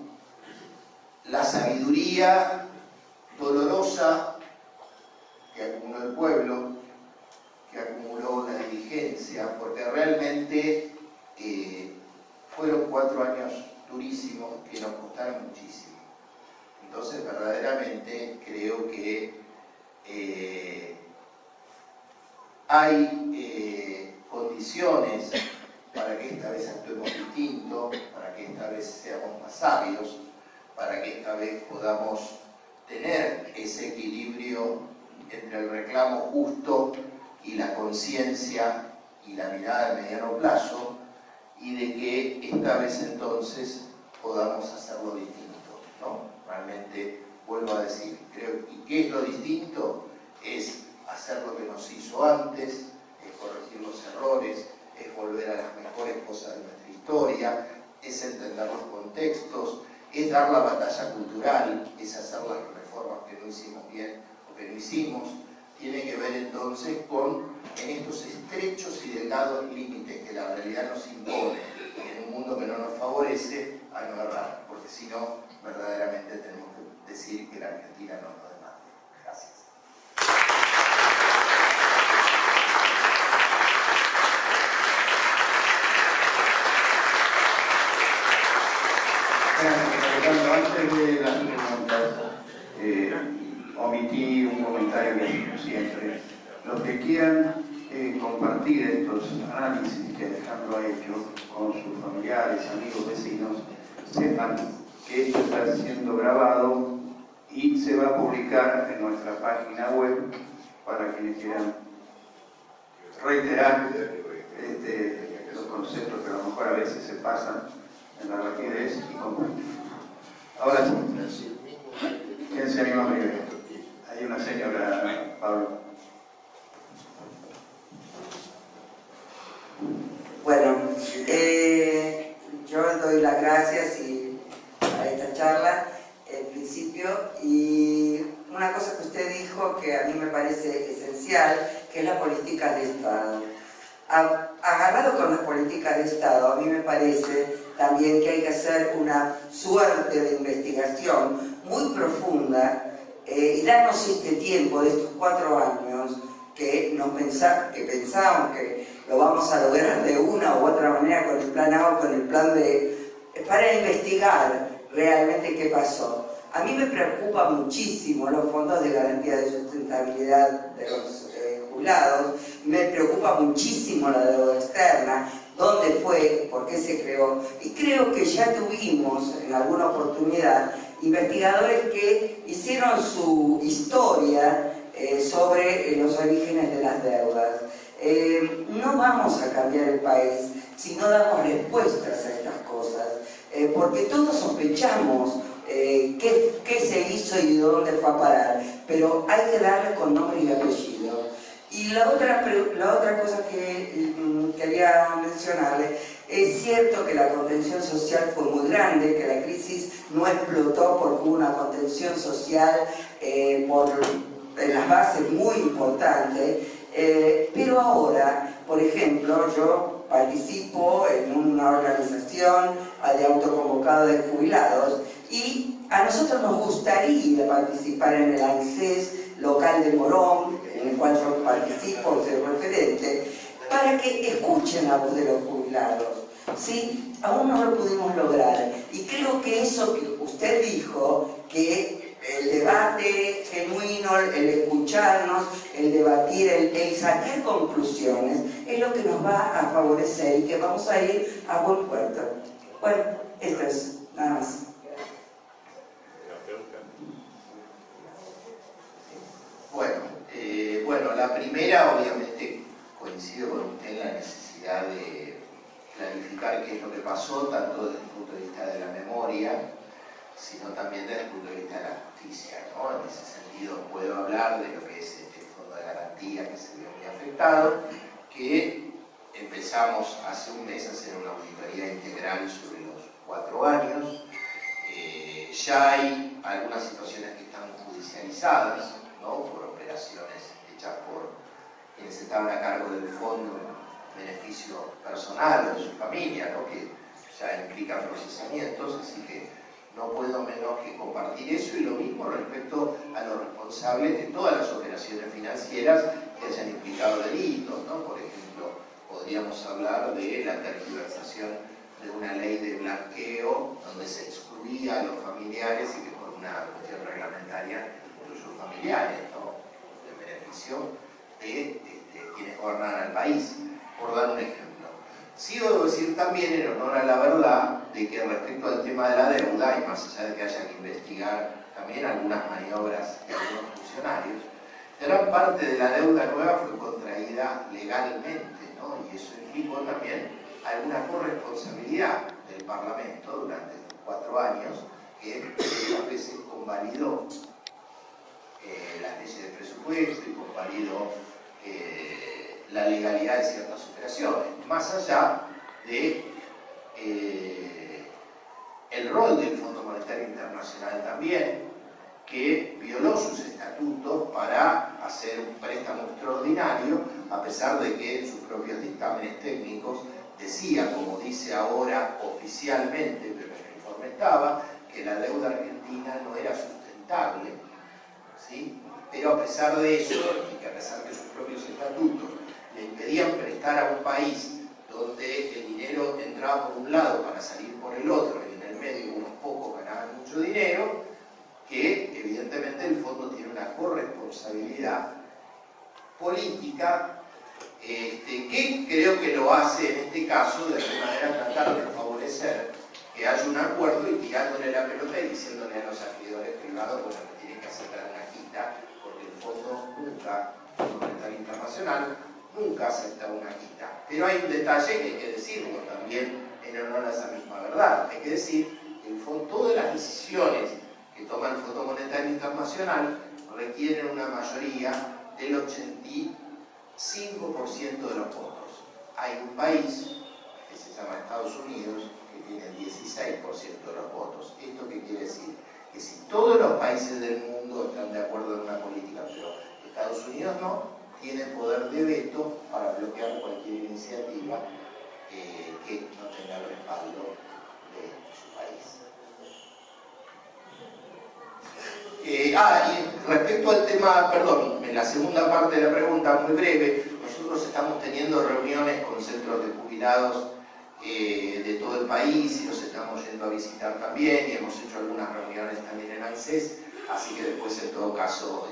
la sabiduría dolorosa que acumuló el pueblo, que acumuló la dirigencia, porque realmente fueron 4 años durísimos que nos costaron muchísimo. Entonces, verdaderamente creo que hay condiciones para que esta vez actuemos distinto, para que esta vez seamos más sabios, para que esta vez podamos tener ese equilibrio entre el reclamo justo y la conciencia y la mirada de mediano plazo, y de que esta vez entonces podamos hacerlo distinto, ¿no? Realmente, vuelvo a decir, creo, ¿y qué es lo distinto? Es hacer lo que nos hizo antes, es corregir los errores, es volver a las mejores cosas de nuestra historia, es entender los contextos, es dar la batalla cultural, es hacer las reformas que no hicimos bien o que no hicimos. Tiene que ver entonces con, en estos estrechos y delgados límites que la realidad nos impone, en un mundo que no nos favorece, a no errar, porque si no, verdaderamente tenemos que decir que la Argentina no nos demanda. Gracias. Antes de las preguntas, omití un comentario que digo siempre. Los que quieran compartir estos análisis que Alejandro ha hecho con sus familiares, amigos, vecinos, sepan que esto está siendo grabado y se va a publicar en nuestra página web para quienes quieran reiterar los conceptos que a lo mejor a veces se pasan en la rapidez y compartir. Ahora sí, ¿quién se anima primero? Hay una señora, Pablo. Bueno, yo doy las gracias a esta charla en principio, y una cosa que usted dijo que a mí me parece esencial, que es la política de Estado. Agarrado con las políticas de Estado, a mí me parece también que hay que hacer una suerte de investigación muy profunda y darnos este tiempo de estos 4 años que pensábamos que lo vamos a lograr de una u otra manera con el plan A o con el plan B, para investigar realmente qué pasó. A mí me preocupa muchísimo los fondos de garantía de sustentabilidad de los jubilados, me preocupa muchísimo la deuda externa, dónde fue, por qué se creó, y creo que ya tuvimos en alguna oportunidad investigadores que hicieron su historia sobre los orígenes de las deudas. No vamos a cambiar el país si no damos respuestas a estas cosas, porque todos sospechamos qué se hizo y de dónde fue a parar, pero hay que darle con nombre y apellido. Y la otra cosa que quería mencionarle, es cierto que la contención social fue muy grande, que la crisis no explotó porque hubo una contención social en las bases muy importante, pero ahora, por ejemplo, yo participo en una organización de autoconvocado de jubilados y a nosotros nos gustaría participar en el ANSES local de Morón, en el cual yo participo, soy referente, para que escuchen la voz de los jubilados. ¿Sí? Aún no lo pudimos lograr. Y creo que eso que usted dijo, que el debate genuino, el escucharnos, el debatir, el sacar conclusiones, es lo que nos va a favorecer y que vamos a ir a buen puerto. Bueno, esto es nada más. Bueno, la primera, obviamente, coincido con usted en la necesidad de clarificar qué es lo que pasó, tanto desde el punto de vista de la memoria, sino también desde el punto de vista de la justicia, ¿no? En ese sentido puedo hablar de lo que es este fondo de garantía que se vio muy afectado, que empezamos hace un mes a hacer una auditoría integral sobre los 4 años. Ya hay algunas situaciones que están judicializadas, ¿no? Por operaciones hechas por quienes estaban a cargo del fondo, beneficio personal o de su familia, ¿no? Que ya implican procesamientos, así que no puedo menos que compartir eso, y lo mismo respecto a los responsables de todas las operaciones financieras que hayan implicado delitos, ¿no? Por ejemplo, podríamos hablar de la tergiversación de una ley de blanqueo donde se excluía a los familiares y que por una cuestión reglamentaria incluyó familiares, ¿no? En beneficio de quienes gobernan al país, por dar un ejemplo. Sí debo decir también, en honor a la verdad, de que respecto al tema de la deuda, y más allá de que haya que investigar también algunas maniobras de algunos funcionarios, gran parte de la deuda nueva fue contraída legalmente, ¿no? Y eso implicó también alguna corresponsabilidad del Parlamento durante estos 4 años, que muchas veces convalidó las leyes de presupuesto y convalidó la legalidad de ciertas operaciones, más allá de el rol del Fondo Monetario Internacional también, que violó sus estatutos para hacer un préstamo extraordinario, a pesar de que en sus propios dictámenes técnicos decía, como dice ahora oficialmente, pero en el informe estaba, que la deuda argentina no era sustentable, ¿sí? Pero a pesar de eso, y que a pesar de sus propios estatutos le impedían prestar a un país donde el dinero entraba por un lado para salir por el otro, y en el medio unos pocos ganaban mucho dinero, que evidentemente el fondo tiene una corresponsabilidad política que creo que lo hace en este caso de alguna manera tratar de favorecer que haya un acuerdo y tirándole la pelota y diciéndole a los acreedores privados, bueno, que tienen que aceptar una quita, porque el fondo nunca, el Fondo Monetario Internacional, nunca acepta una quita. Pero hay un detalle que hay que decirlo también en honor a esa misma verdad. Hay que decir que el fondo, todas las decisiones que toma el Fondo Monetario Internacional requieren una mayoría del 85% de los votos. Hay un país que se llama Estados Unidos que tiene el 16% de los votos. ¿Esto qué quiere decir? Que si todos los países del mundo están de acuerdo en una política, pero Estados Unidos no, tiene poder de veto para bloquear cualquier iniciativa que no tenga el respaldo de su país. Y respecto al tema, perdón, en la segunda parte de la pregunta, muy breve, nosotros estamos teniendo reuniones con centros de jubilados de todo el país y los estamos yendo a visitar también y hemos hecho algunas reuniones también en ANSES, así que después en todo caso,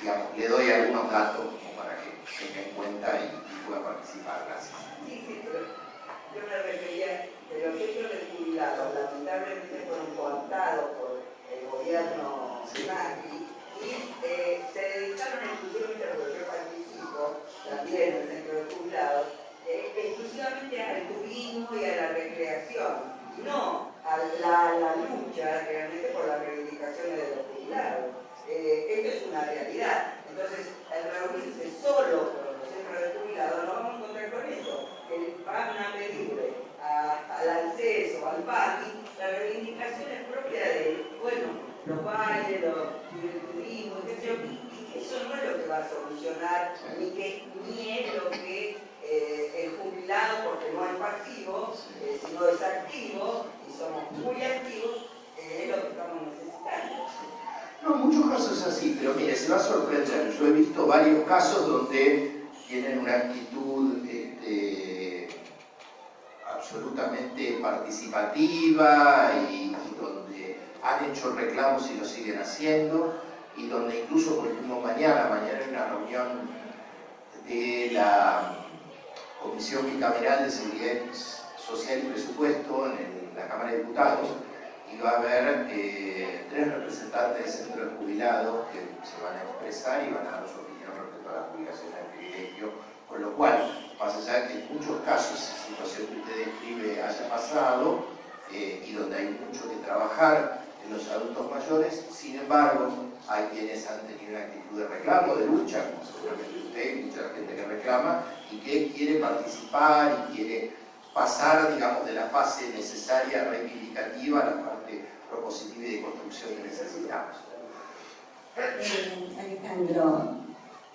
digamos, le doy algunos datos como para que tenga en cuenta y pueda participar. Gracias. Sí, pero yo me refería que los centros de jubilados lamentablemente fueron cooptados por el gobierno Macri y se dedicaron exclusivamente a lo que yo participo, también en el centro de jubilados, exclusivamente al turismo y a la recreación, no a la lucha realmente por las reivindicaciones de los jubilados. Esto es una realidad. Entonces, al reunirse solo con los centros de jubilados, nos vamos a encontrar con eso, que van a pedirle al ANSES o al PAMI las reivindicaciones propias de, bueno, los bailes, el turismo, y que eso no es lo que va a solucionar, ni es lo que el jubilado, porque no es pasivo, sino es activo, y somos muy activos, es lo que estamos necesitando. No, en muchos casos es así, pero mire, se va a sorprender. Yo he visto varios casos donde tienen una actitud absolutamente participativa y donde han hecho reclamos y lo siguen haciendo y donde incluso, por ejemplo, mañana hay una reunión de la Comisión Bicameral de Seguridad Social y Presupuesto en la Cámara de Diputados y va a haber 3 representantes del centro de jubilados que se van a expresar y van a dar su opinión respecto a la jubilación del privilegio, con lo cual, más allá de que en muchos casos esa situación que usted describe haya pasado y donde hay mucho que trabajar en los adultos mayores, sin embargo, hay quienes han tenido una actitud de reclamo, de lucha, como seguramente usted y mucha gente que reclama, y que quiere participar y quiere pasar, digamos, de la fase necesaria reivindicativa a la parte propositiva y de construcción que necesitamos. Alejandro,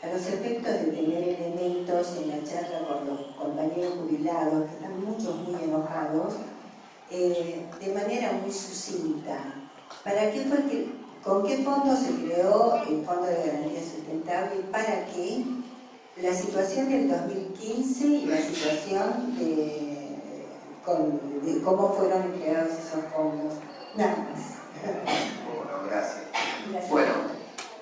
a los efectos de tener elementos en la charla con los compañeros jubilados, que están muchos muy enojados, de manera muy sucinta, ¿con qué fondo se creó el Fondo de Garantía Sustentable y para qué? La situación del 2015 y la situación de cómo fueron empleados esos fondos. Nada más. Bueno, gracias. Bueno,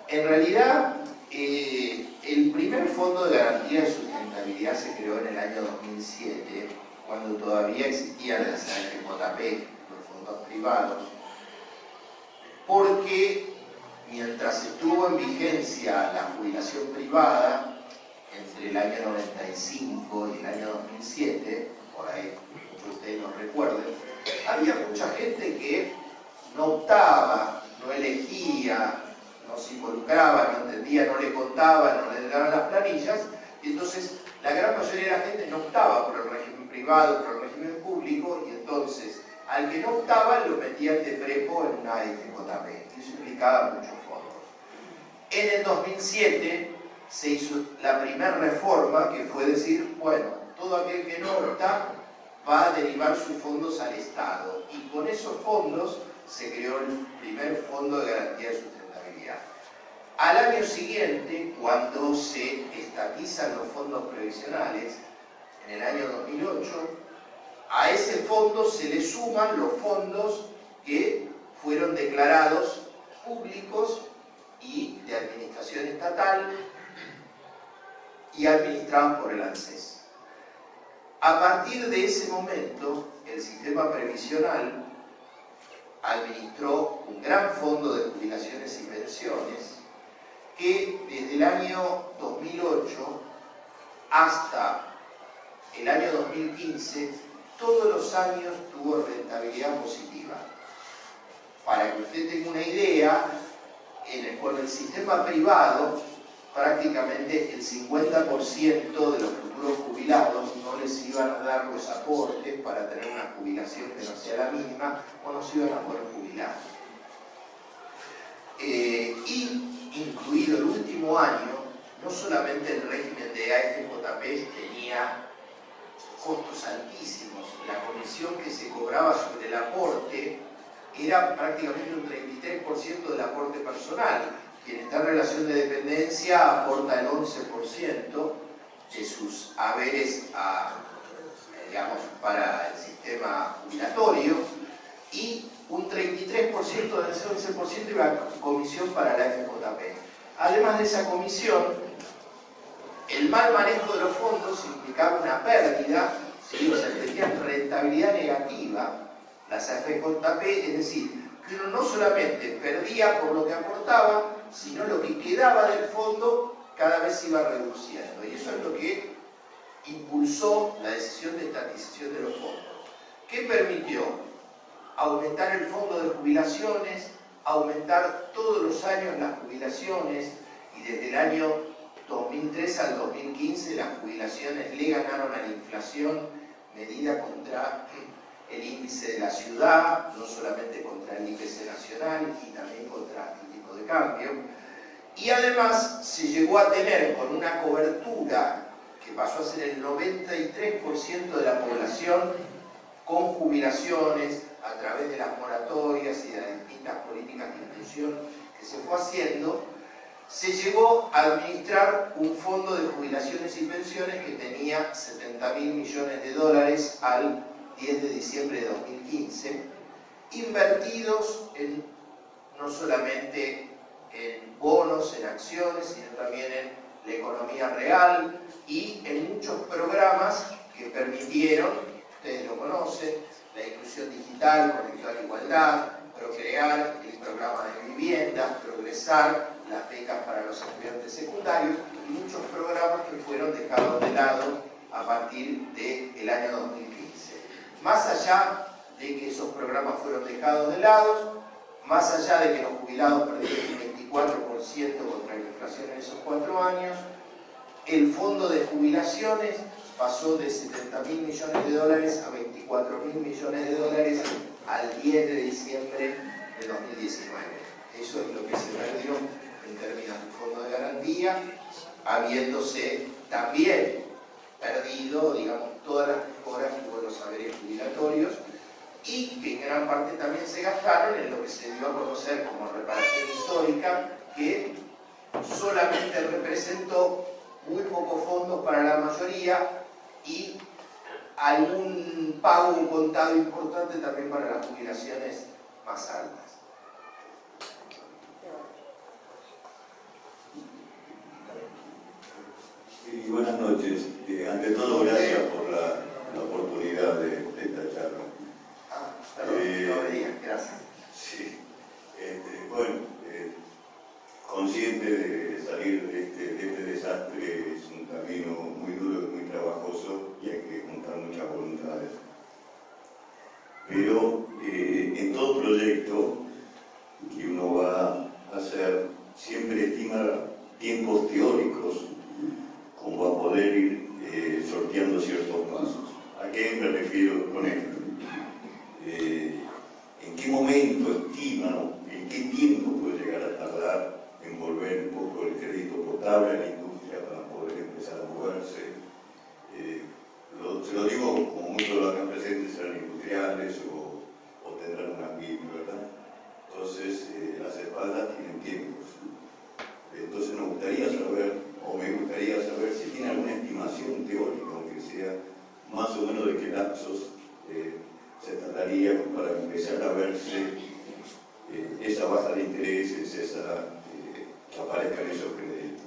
en realidad, el primer Fondo de Garantía de Sustentabilidad se creó en el año 2007, cuando todavía existían las AFJP, los fondos privados, porque mientras estuvo en vigencia la jubilación privada, entre el año 95 y el año 2007, por ahí que ustedes nos recuerden, había mucha gente que no optaba, no elegía, no se involucraba, no entendía, no le contaba, no le daban las planillas, y entonces la gran mayoría de la gente no optaba por el régimen privado, por el régimen público, y entonces al que no optaba lo metían de prepo en una AFJP, y eso implicaba muchos fondos. En el 2007 se hizo la primera reforma, que fue decir, bueno, todo aquel que no opta va a derivar sus fondos al Estado, y con esos fondos se creó el primer Fondo de Garantía de Sustentabilidad. Al año siguiente, cuando se estatizan los fondos previsionales, en el año 2008, a ese fondo se le suman los fondos que fueron declarados públicos y de administración estatal y administrados por el ANSES. A partir de ese momento, el sistema previsional administró un gran fondo de jubilaciones y pensiones que desde el año 2008 hasta el año 2015 todos los años tuvo rentabilidad positiva. Para que usted tenga una idea, con el sistema privado prácticamente el 50% de los futuros jubilados no les iban a dar los aportes para tener una jubilación que no sea la mínima o no se iban a poder jubilar. Y incluido el último año, no solamente el régimen de AFJP tenía costos altísimos, la comisión que se cobraba sobre el aporte era prácticamente un 33% del aporte personal. Quien está en relación de dependencia aporta el 11% de sus haberes para el sistema jubilatorio, y un 33% de ese 11% iba a comisión para la FJP. Además de esa comisión, el mal manejo de los fondos implicaba una pérdida, ¿sí? O sea, tenían rentabilidad negativa las AFJP, es decir, que uno no solamente perdía por lo que aportaba, sino lo que quedaba del fondo cada vez se iba reduciendo. Y eso es lo que impulsó la decisión de estatización de los fondos. ¿Qué permitió? Aumentar el fondo de jubilaciones, aumentar todos los años las jubilaciones, y desde el año 2003 al 2015 las jubilaciones le ganaron a la inflación medida contra el índice de la ciudad, no solamente contra el índice nacional y también contra el tipo de cambio. Y además se llegó a tener con una cobertura que pasó a ser el 93% de la población con jubilaciones a través de las moratorias y de las distintas políticas de inclusión que se fue haciendo. Se llegó a administrar un fondo de jubilaciones y pensiones que tenía 70.000 millones de dólares al 10 de diciembre de 2015, invertidos no solamente en bonos, en acciones, sino también en la economía real y en muchos programas que permitieron, ustedes lo conocen, la inclusión digital, Conectar a la Igualdad, Procrear, el programa de vivienda, Progresar, las becas para los estudiantes secundarios y muchos programas que fueron dejados de lado a partir del año 2015. Más allá de que esos programas fueron dejados de lado, más allá de que los jubilados perdieron un 24% contra la inflación en esos 4 años, el fondo de jubilaciones pasó de 70.000 millones de dólares a 24.000 millones de dólares al 10 de diciembre de 2019. Eso es lo que se perdió en términos del fondo de garantía, habiéndose también perdido, digamos, todas las mejoras que hubo en los saberes jubilatorios, y que en gran parte también se gastaron en lo que se dio a conocer como reparación histórica, que solamente representó muy pocos fondos para la mayoría y algún pago contado importante también para las jubilaciones más altas. Y buenas noches. Ante todo, gracias por la oportunidad. oportunidad de esta charla. No veía, gracias. Sí, bueno, consciente de salir de este desastre es un camino muy duro y muy trabajoso y hay que juntar muchas voluntades. Pero en todo proyecto que uno va a hacer, siempre estima tiempos teóricos como a poder ir sorteando ciertos pasos. ¿A qué me refiero con esto? ¿En qué momento estima, en qué tiempo puede llegar a tardar en volver un poco el crédito potable a la industria para poder empezar a moverse? Se lo digo como muchos de los acá presentes serán industriales o tendrán una pyme, ¿verdad? Entonces, las espaldas tienen tiempos. Entonces nos gustaría saber, o me gustaría saber si tiene alguna estimación teórica, aunque sea más o menos de qué lapsos se trataría para empezar a verse esa baja de intereses, que aparezcan esos créditos.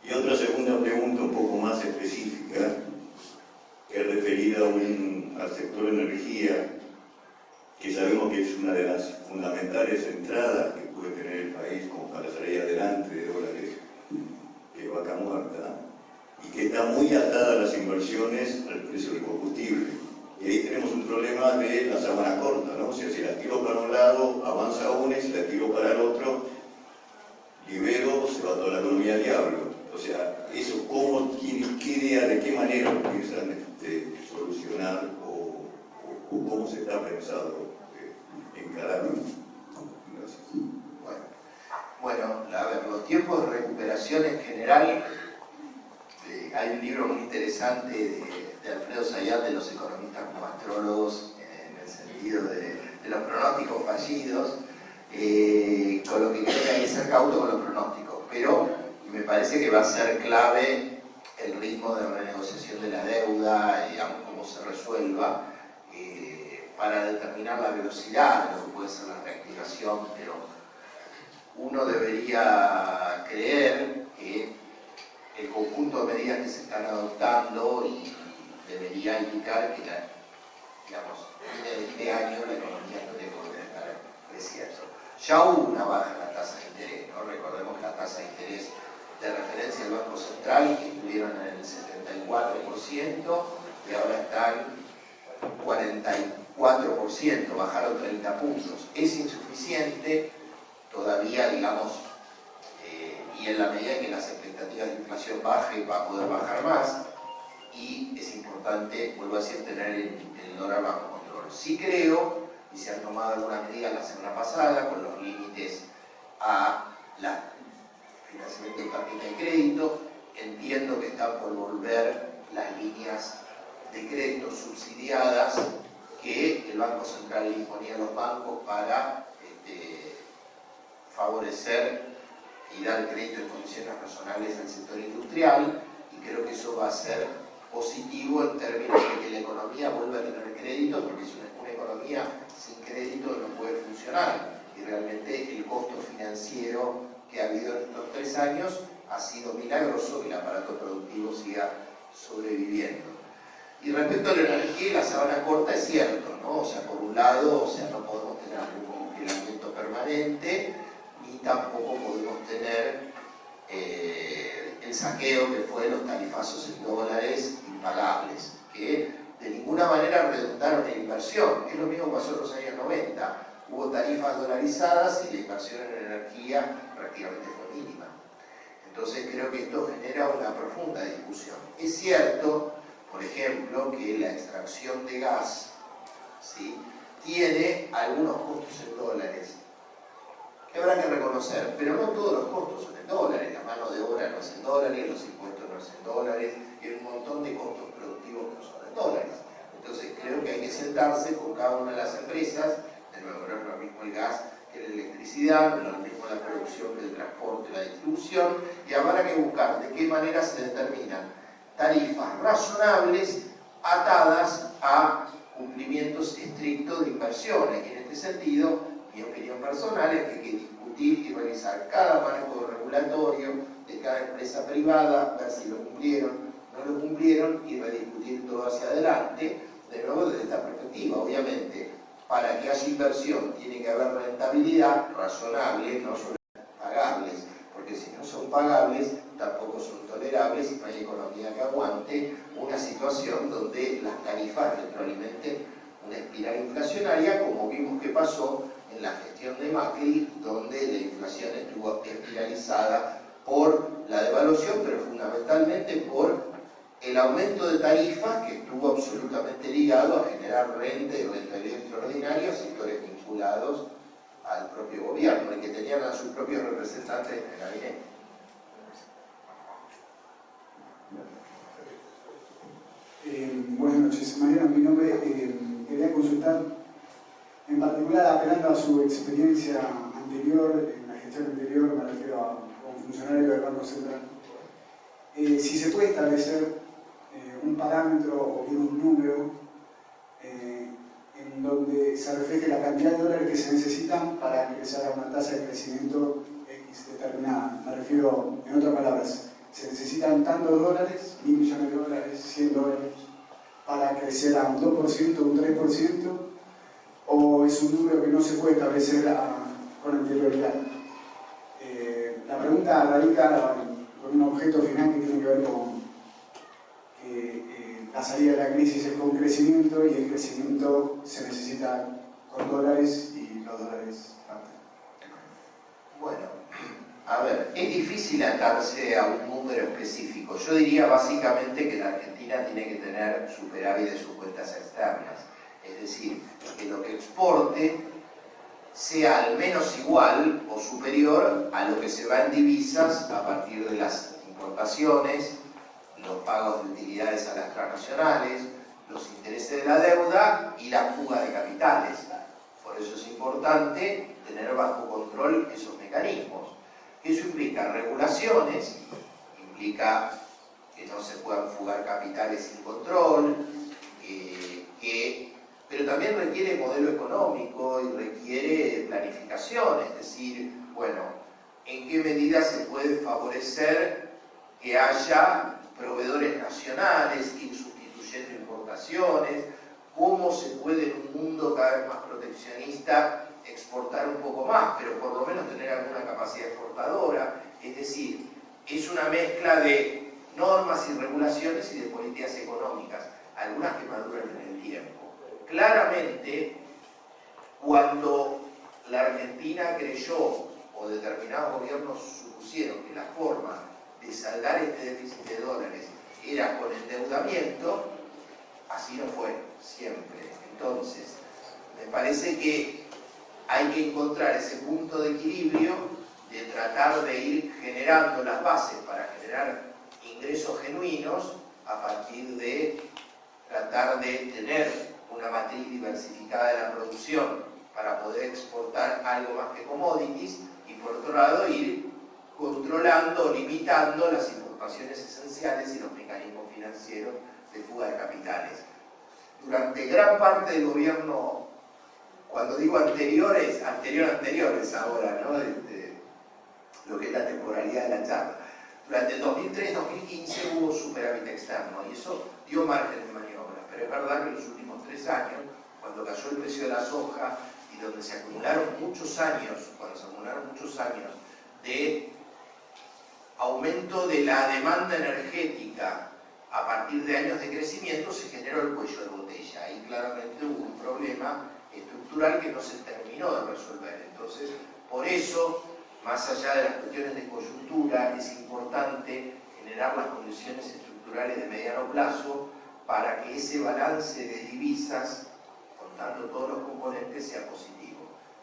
Y otra segunda pregunta un poco más específica, que es referida al sector energía, que sabemos que es una de las fundamentales entradas que puede tener el país como para salir adelante de dólares, que es vaca muerta, y que está muy atada a las inversiones al precio del combustible. Y ahí tenemos un problema de la sábana corta, ¿no? O sea, si la tiro para un lado, avanza una, y si la tiro para el otro, libero, se va toda la economía al diablo. O sea, eso, ¿qué idea, de qué manera lo piensan solucionar o cómo se está pensado encararlo? Gracias. Bueno, a ver, los tiempos de recuperación en general, hay un libro muy interesante de Alfredo Zayat, de los economistas como astrólogos, en el sentido de los pronósticos fallidos, con lo que creo que hay que ser cauto con los pronósticos, pero me parece que va a ser clave el ritmo de renegociación de la deuda, digamos, cómo se resuelva, para determinar la velocidad de lo que puede ser la reactivación, pero uno debería creer que el conjunto de medidas que se están adoptando y debería indicar que, digamos, en este año la economía debería poder estar creciendo. Ya hubo una baja en la tasa de interés, ¿no? Recordemos que la tasa de interés de referencia del Banco Central, que estuvieron en el 74% y ahora están 44%, bajaron 30 puntos. Es insuficiente todavía, digamos, y en la medida en que las expectativas de inflación bajen, va a poder bajar más, y es importante, vuelvo a decir, tener el dólar bajo control. Sí creo, y se han tomado algunas medidas la semana pasada con los límites a la financiamiento de tarjeta de crédito, entiendo que están por volver las líneas de crédito subsidiadas que el Banco Central le imponía a los bancos para favorecer y dar crédito en condiciones razonables al sector industrial, y creo que eso va a ser positivo en términos de que la economía vuelva a tener crédito, porque es una economía sin crédito no puede funcionar, y realmente el costo financiero que ha habido en estos 3 años ha sido milagroso que el aparato productivo siga sobreviviendo. Y respecto a la energía y la sábana corta, es cierto, ¿no? O sea, por un lado, o sea, no podemos tener un congelamiento permanente, ni tampoco podemos tener el saqueo que fue los tarifazos en dólares impagables, que de ninguna manera redundaron en inversión. Es lo mismo que pasó en los años 90. Hubo tarifas dolarizadas y la inversión en energía prácticamente fue mínima. Entonces creo que esto genera una profunda discusión. Es cierto, por ejemplo, que la extracción de gas, ¿sí?, tiene algunos costos en dólares que habrá que reconocer, pero no todos los costos son en dólares. La mano de obra no es en dólares, los impuestos no es en dólares, y hay un montón de costos productivos que no son en dólares. Entonces creo que hay que sentarse con cada una de las empresas. De nuevo, no es lo mismo el gas que la electricidad, no es lo mismo la producción que el transporte, la distribución, y habrá que buscar de qué manera se determinan tarifas razonables atadas a cumplimientos estrictos de inversiones. Y en este sentido, mi opinión personal es que hay que discutir y revisar cada marco regulatorio de cada empresa privada, ver si lo cumplieron, no lo cumplieron, y rediscutir todo hacia adelante, de nuevo desde esta perspectiva. Obviamente, para que haya inversión tiene que haber rentabilidad razonable, no solo pagables, porque si no son pagables, tampoco son tolerables y no hay economía que aguante una situación donde las tarifas retroalimenten una espiral inflacionaria, como vimos que pasó en la gestión de Macri, donde la inflación estuvo espiralizada por la devaluación, pero fundamentalmente por el aumento de tarifas que estuvo absolutamente ligado a generar renta y rentabilidad extraordinaria a sectores vinculados al propio gobierno y que tenían a sus propios representantes en el gabinete. Buenas noches, Mariano, mi nombre. Quería consultar, en particular apelando a su experiencia anterior, en la gestión anterior, me refiero a un funcionario del Banco Central, si se puede establecer un parámetro o bien un número en donde se refleje la cantidad de dólares que se necesitan para ingresar a una tasa de crecimiento X determinada. Me refiero, en otras palabras, se necesitan tantos dólares, 1.000 millones de dólares, 100 dólares, para crecer a un 2%, un 3%, o es un número que no se puede establecer con anterioridad. La pregunta radica con un objeto final que tiene que ver con la salida de la crisis es con crecimiento y el crecimiento se necesita con dólares y los dólares faltan. Bueno, a ver, es difícil atarse a un número específico. Yo diría básicamente que la Argentina tiene que tener superávit de sus cuentas externas. Es decir, que lo que exporte sea al menos igual o superior a lo que se va en divisas a partir de las importaciones, los pagos de utilidades a las transnacionales, los intereses de la deuda y la fuga de capitales. Por eso es importante tener bajo control esos mecanismos. Eso implica regulaciones, implica que no se puedan fugar capitales sin control, pero también requiere modelo económico y requiere planificación, es decir, bueno, en qué medida se puede favorecer que haya proveedores nacionales, ir sustituyendo importaciones, cómo se puede en un mundo cada vez más proteccionista exportar un poco más, pero por lo menos tener alguna capacidad exportadora. Es decir, es una mezcla de normas y regulaciones y de políticas económicas, algunas que maduran en el tiempo. Claramente, cuando la Argentina creyó, o determinados gobiernos supusieron que la forma de saldar este déficit de dólares era con endeudamiento, así no fue siempre. Entonces, me parece que hay que encontrar ese punto de equilibrio de tratar de ir generando las bases para generar ingresos genuinos a partir de tratar de tener una matriz diversificada de la producción para poder exportar algo más que commodities y por otro lado ir controlando, limitando las importaciones esenciales y los mecanismos financieros de fuga de capitales. Durante gran parte del gobierno, cuando digo anteriores ahora, ¿no? Lo que es la temporalidad de la charla. Durante 2003-2015 hubo superávit externo y eso dio margen de maniobra, pero es verdad que en los últimos 3 años, cuando cayó el precio de la soja y donde se acumularon muchos años, de aumento de la demanda energética a partir de años de crecimiento, se generó el cuello de botella. Ahí claramente hubo un problema estructural que no se terminó de resolver. Entonces, por eso, más allá de las cuestiones de coyuntura, es importante generar las condiciones estructurales de mediano plazo para que ese balance de divisas, contando todos los componentes, sea positivo.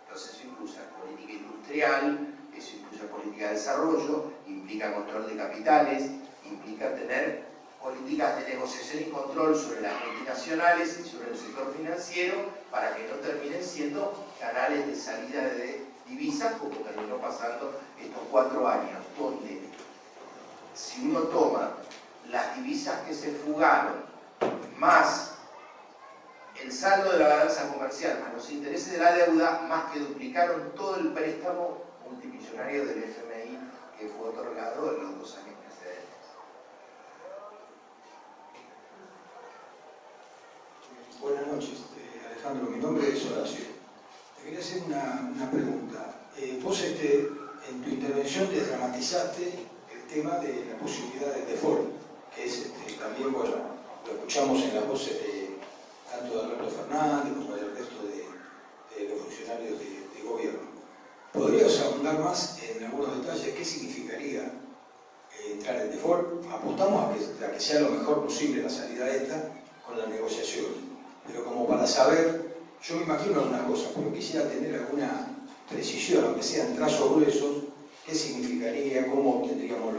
Entonces eso incluye política industrial, eso incluye política de desarrollo, implica control de capitales, implica tener políticas de negociación y control sobre las multinacionales y sobre el sector financiero para que no terminen siendo canales de salida de divisas como terminó pasando estos 4 años, donde si uno toma las divisas que se fugaron más el saldo de la balanza comercial más los intereses de la deuda, más que duplicaron todo el préstamo multimillonario del FMI que fue otorgado en los 2 años precedentes. introducción desdramatizaste el tema de la posibilidad del default, que es también, bueno, lo escuchamos en las voces tanto de Alberto Fernández como del resto de los funcionarios de gobierno. ¿Podrías ahondar más en algunos detalles? ¿Qué significaría entrar en default? Apostamos a que sea lo mejor posible la salida esta con la negociación, pero como para saber, yo me imagino algunas cosas, pero quisiera tener alguna precisión, aunque sean trazos gruesos, qué significaría, cómo obtendríamos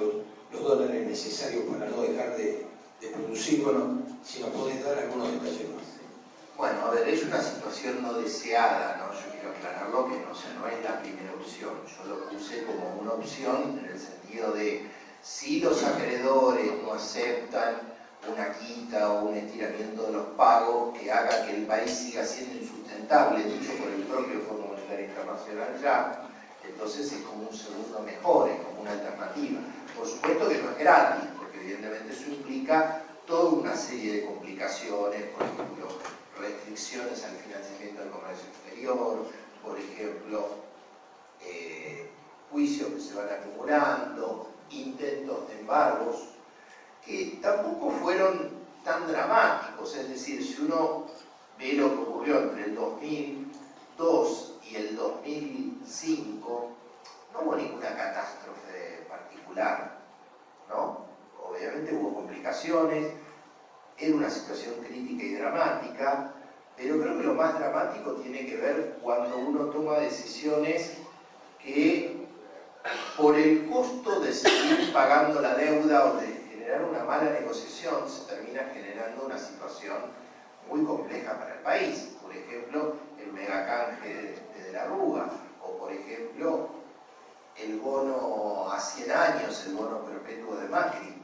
los dólares necesarios para no dejar de producir. Bueno, si nos podés dar algunos detalles más. Bueno, a ver, es una situación no deseada, ¿no? Yo quiero aclararlo que no es la primera opción. Yo lo puse como una opción en el sentido de si los acreedores no aceptan una quita o un estiramiento de los pagos que haga que el país siga siendo insustentable, dicho por el propio Fondo Monetario Internacional ya, entonces es como un segundo mejor, es como una alternativa. Por supuesto que no es gratis, porque evidentemente eso implica toda una serie de complicaciones, por ejemplo, restricciones al financiamiento del comercio exterior, por ejemplo, juicios que se van acumulando, intentos de embargos, que tampoco fueron tan dramáticos. Es decir, si uno ve lo que ocurrió entre el 2002 y el 2005, no hubo ninguna catástrofe particular, ¿no? Obviamente hubo complicaciones, era una situación crítica y dramática, pero creo que lo más dramático tiene que ver cuando uno toma decisiones que por el costo de seguir pagando la deuda o de generar una mala negociación se termina generando una situación muy compleja para el país. Por ejemplo, el megacanje de la Rúa, o por ejemplo, el bono a 100 años, el bono perpetuo de Macri,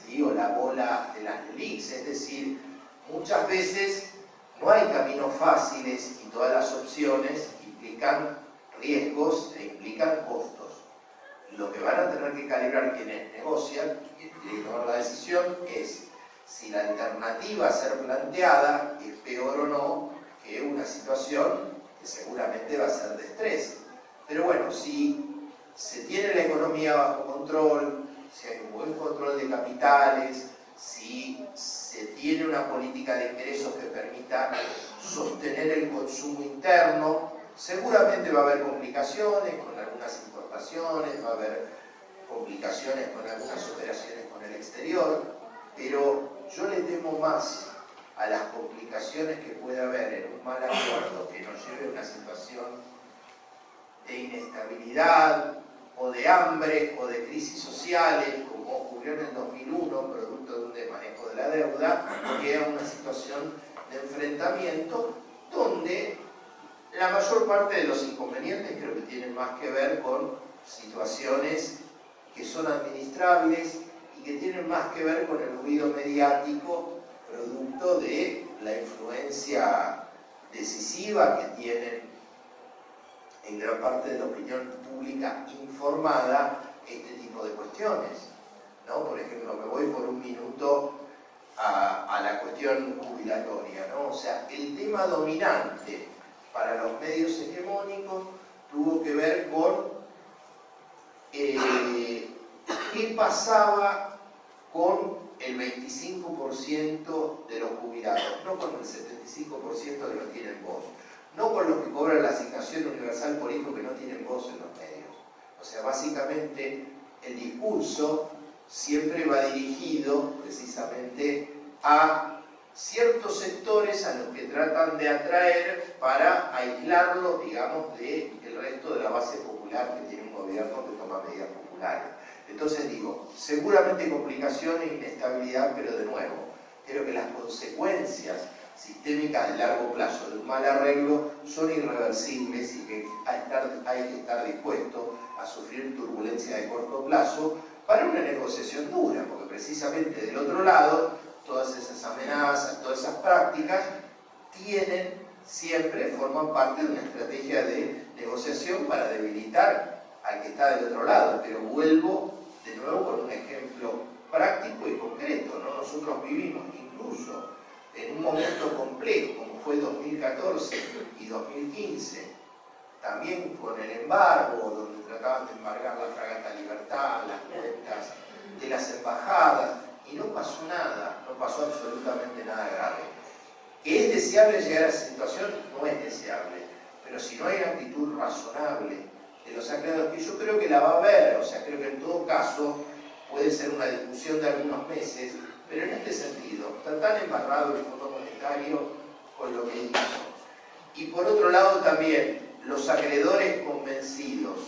¿sí? O la bola de las LELIQs. Es decir, muchas veces no hay caminos fáciles y todas las opciones implican riesgos e implican costos. Lo que van a tener que calibrar quienes negocian y tienen que tomar la decisión es si la alternativa a ser planteada es peor o no que una situación que seguramente va a ser de estrés. Pero bueno, si se tiene la economía bajo control, si hay un buen control de capitales, si se tiene una política de ingresos que permita sostener el consumo interno, seguramente va a haber complicaciones con algunas importaciones, va a haber complicaciones con algunas operaciones con el exterior, pero yo le temo más a las complicaciones que puede haber en un mal acuerdo que nos lleve a una situación de inestabilidad o de hambre o de crisis sociales, como ocurrió en el 2001, producto de un desmanejo de la deuda, que a una situación de enfrentamiento donde la mayor parte de los inconvenientes creo que tienen más que ver con situaciones que son administrables y que tienen más que ver con el ruido mediático producto de la influencia decisiva que tienen en gran parte de la opinión pública informada este tipo de cuestiones, ¿no? Por ejemplo, me voy por un minuto a la cuestión jubilatoria, ¿no? O sea, el tema dominante para los medios hegemónicos tuvo que ver con qué pasaba con el 25% de los jubilados, no con el 75% que no tienen voz, no con los que cobran la asignación universal por hijo que no tienen voz en los medios. O sea, básicamente el discurso siempre va dirigido precisamente a ciertos sectores a los que tratan de atraer para aislarlos, digamos, del resto de la base popular que tiene un gobierno que toma medidas populares. Entonces digo, seguramente complicaciones e inestabilidad, pero de nuevo, creo que las consecuencias sistémicas de largo plazo de un mal arreglo son irreversibles y que hay que estar dispuesto a sufrir turbulencia de corto plazo para una negociación dura, porque precisamente del otro lado todas esas amenazas, todas esas prácticas forman parte de una estrategia de negociación para debilitar al que está del otro lado. Pero vuelvo de nuevo con un ejemplo práctico y concreto, ¿no? Nosotros vivimos incluso en un momento complejo como fue 2014 y 2015, también con el embargo, donde trataban de embargar la fragata Libertad, las cuentas de las embajadas, y no pasó nada, no pasó absolutamente nada grave. ¿Que es deseable llegar a esa situación? No es deseable, pero si no hay una actitud razonable de los acreedores, que yo creo que la va a haber, o sea, creo que en todo caso puede ser una discusión de algunos meses, pero en este sentido, está tan embarrado el Fondo Monetario con lo que hizo. Y por otro lado también, los acreedores convencidos,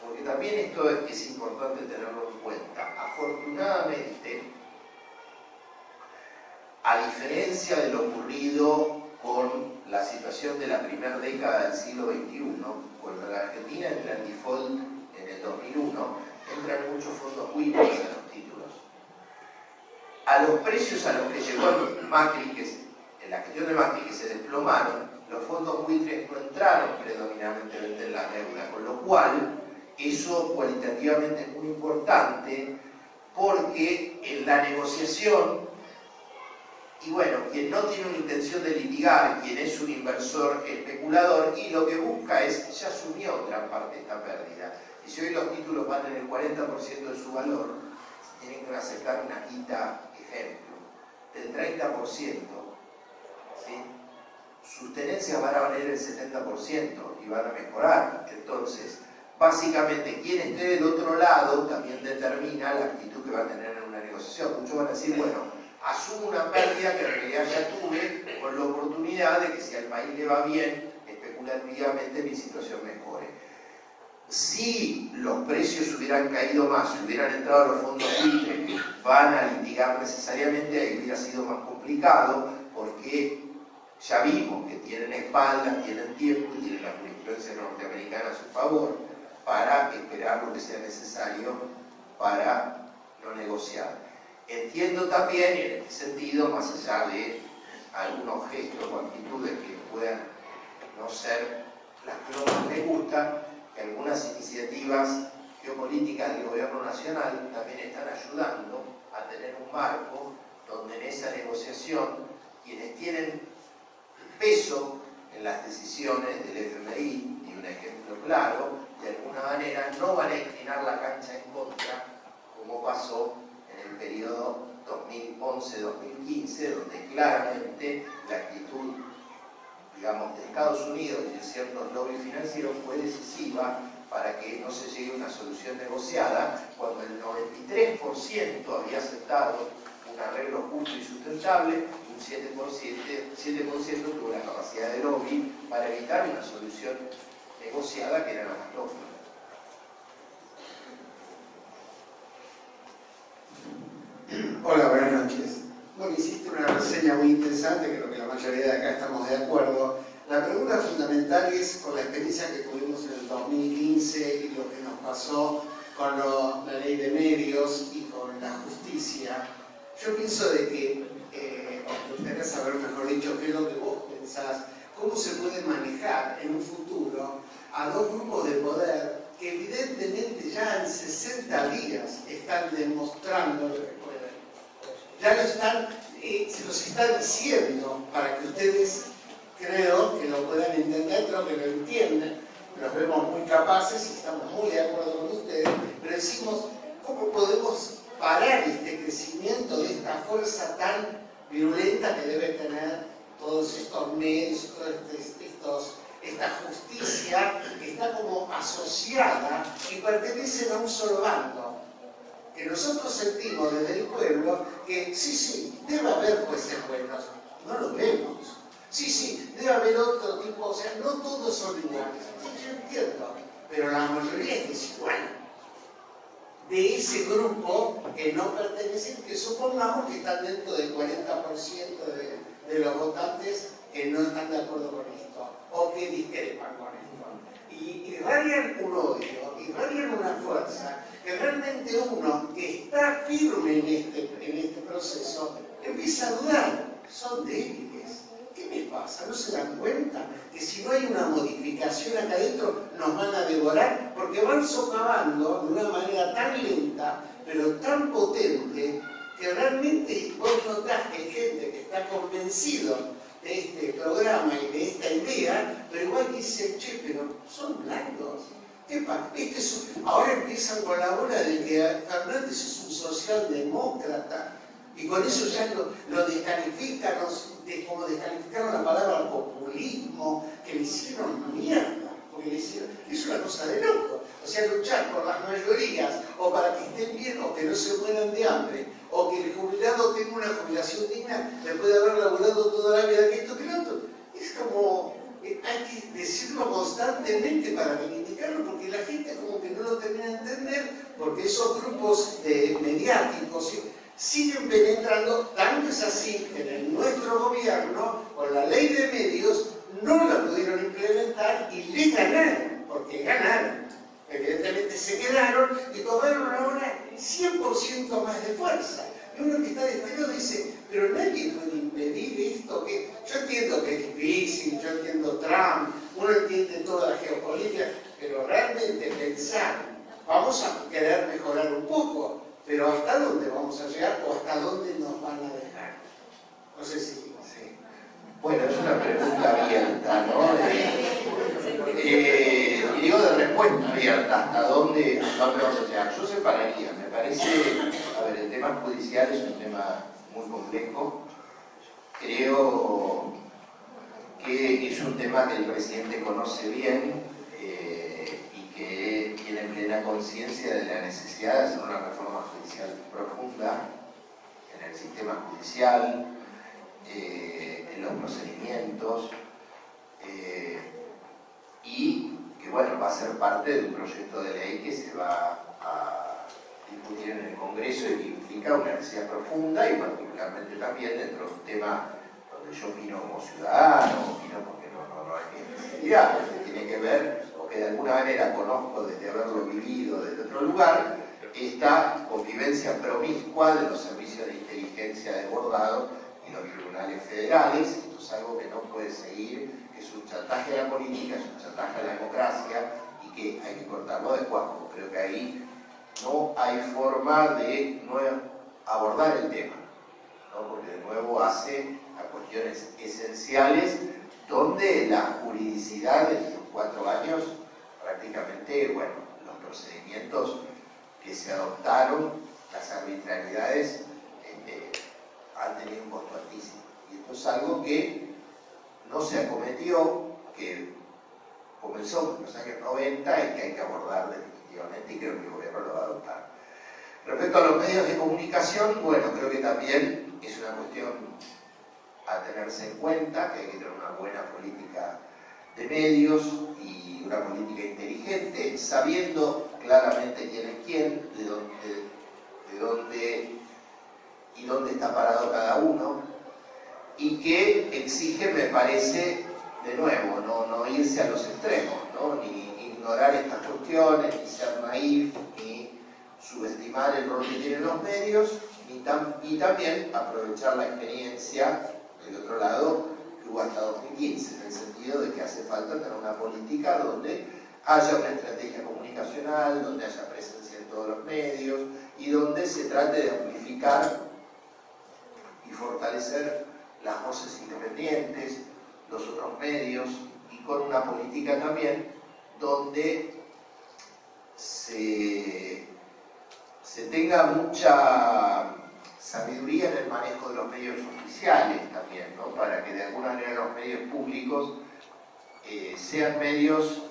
porque también esto es importante tenerlo en cuenta. Afortunadamente, a diferencia de lo ocurrido con la situación de la primera década del siglo XXI, cuando la Argentina entra en default en el 2001, entran muchos fondos buitres en los títulos. A los precios a los que llegó Macri, en la gestión de Macri, que se desplomaron, los fondos buitres no entraron predominantemente en la deuda, con lo cual eso cualitativamente es muy importante, porque en la negociación, y bueno, quien no tiene una intención de litigar, quien es un inversor especulador, y lo que busca es, ya asumió gran parte de esta pérdida. Y si hoy los títulos van en el 40% de su valor, tienen que aceptar una quita, ejemplo, del 30%, ¿sí? Sus tenencias van a valer el 70% y van a mejorar. Entonces, básicamente, quien esté del otro lado también determina la actitud que va a tener en una negociación. Muchos van a decir, bueno, asumo una pérdida que en realidad ya tuve con la oportunidad de que si al país le va bien, especulativamente mi situación mejore. Si los precios hubieran caído más, si hubieran entrado los fondos buitres que van a litigar necesariamente, ahí hubiera sido más complicado, porque ya vimos que tienen espaldas, tienen tiempo y tienen la jurisprudencia norteamericana a su favor para esperar lo que sea necesario para no negociar. Entiendo también, en este sentido, más allá de algunos gestos o actitudes que puedan no ser las que más les gustan, que algunas iniciativas geopolíticas del gobierno nacional también están ayudando a tener un marco donde en esa negociación quienes tienen peso en las decisiones del FMI, y un ejemplo claro, de alguna manera no van a inclinar la cancha en contra, como pasó en el periodo 2011-2015, donde claramente la actitud, digamos, de Estados Unidos y de ciertos lobbies financieros fue decisiva para que no se llegue a una solución negociada, cuando el 93% había aceptado un arreglo justo y sustentable, un 7% tuvo la capacidad de lobby para evitar una solución negociada que era la más lógica. Hola, buenas noches. Bueno, hiciste una reseña muy interesante, creo que la mayoría de acá estamos de acuerdo. La pregunta fundamental es, con la experiencia que tuvimos en el 2015 y lo que nos pasó con la ley de medios y con la justicia, yo pienso de que, me gustaría saber, mejor dicho, qué es lo que vos pensás, cómo se puede manejar en un futuro a dos grupos de poder que evidentemente ya en 60 días están demostrando lo que pueden. Ya lo están, se los está diciendo para que ustedes, creo que lo puedan entender, creo que lo entienden, los vemos muy capaces y estamos muy de acuerdo con ustedes, pero decimos, ¿cómo podemos parar este crecimiento de esta fuerza tan virulenta que debe tener todos estos medios, esta justicia que está como asociada y pertenecen a un solo bando? Que nosotros sentimos desde el pueblo que sí, debe haber jueces buenos, no lo vemos. Sí, debe haber otro tipo, o sea, no todos son iguales. Yo entiendo, pero la mayoría es desigual. De ese grupo que no pertenecen, que supongamos que están dentro del 40% de los votantes que no están de acuerdo con esto, o que discrepan con esto. Y irradian un odio, irradian una fuerza, que realmente uno que está firme en este proceso empieza a dudar. Son débiles. ¿Qué me pasa? ¿No se dan cuenta que si no hay una modificación acá adentro nos van a devorar? Porque van socavando de una manera tan lenta, pero tan potente, que realmente vos notás que hay gente que está convencido de este programa y de esta idea, pero igual dicen, che, pero son blandos. Epa, ahora empiezan con la bola de que Fernández es un socialdemócrata y con eso ya lo descalifican, como descalificaron la palabra populismo, que le hicieron mierda, porque le hicieron, es una cosa de loco. O sea, luchar por las mayorías, o para que estén bien, o que no se mueran de hambre, o que el jubilado tenga una jubilación digna después de haber laburado toda la vida que esto que lo otro. Es como, hay que decirlo constantemente para reivindicarlo, porque la gente como que no lo termina de entender, porque esos grupos mediáticos siguen penetrando. Tanto es así que en nuestro gobierno, con la ley de medios, no la pudieron implementar y le ganaron, porque ganaron. Evidentemente se quedaron y tomaron ahora 100% más de fuerza. Y uno que está despedido dice, pero nadie puede impedir esto. Yo entiendo que es difícil, yo entiendo Trump, uno entiende toda la geopolítica, pero realmente pensar, vamos a querer mejorar un poco, pero ¿hasta dónde vamos a llegar o hasta dónde nos van a dejar? No sé si... Sí. Bueno, es una pregunta abierta, ¿no? Digo de respuesta abierta, ¿hasta dónde vamos a llegar? Yo separaría, me parece, a ver, el tema judicial es un tema muy complejo. Creo que es un tema que el presidente conoce bien y que tiene plena conciencia de la necesidad de hacer una reforma judicial profunda en el sistema judicial, en los procedimientos, y que bueno, va a ser parte de un proyecto de ley que se va a discutir en el Congreso y que implica una necesidad profunda y particularmente también dentro de un tema donde yo opino como ciudadano, opino porque no hay mi especialidad, que tiene que ver, o que de alguna manera conozco desde haberlo vivido desde otro lugar, esta convivencia promiscua de los servicios de inteligencia desbordados y los tribunales federales. Esto es algo que no puede seguir, que es un chantaje a la política, es un chantaje a la democracia y que hay que cortarlo de cuajo. Creo que ahí no hay forma de no abordar el tema, ¿no? Porque de nuevo hace a cuestiones esenciales donde la juridicidad de estos 4 años prácticamente, bueno, los procedimientos que se adoptaron, las arbitrariedades han tenido un costo altísimo. Y esto es algo que no se acometió, que comenzó en los años 90 y que hay que abordar definitivamente, y creo que el gobierno lo va a adoptar. Respecto a los medios de comunicación, bueno, creo que también es una cuestión a tenerse en cuenta, que hay que tener una buena política de medios y una política inteligente, sabiendo claramente quién es quién, de dónde y dónde está parado cada uno, y que exige, me parece, de nuevo, no irse a los extremos, ¿no? Ni ignorar estas cuestiones, ni ser naif, ni subestimar el rol que tienen los medios, y también aprovechar la experiencia del otro lado que hubo hasta 2015, en el sentido de que hace falta tener una política donde haya una estrategia comunicacional, donde haya presencia en todos los medios y donde se trate de amplificar y fortalecer las voces independientes, los otros medios, y con una política también donde se tenga mucha sabiduría en el manejo de los medios oficiales también, ¿no? Para que de alguna manera los medios públicos sean medios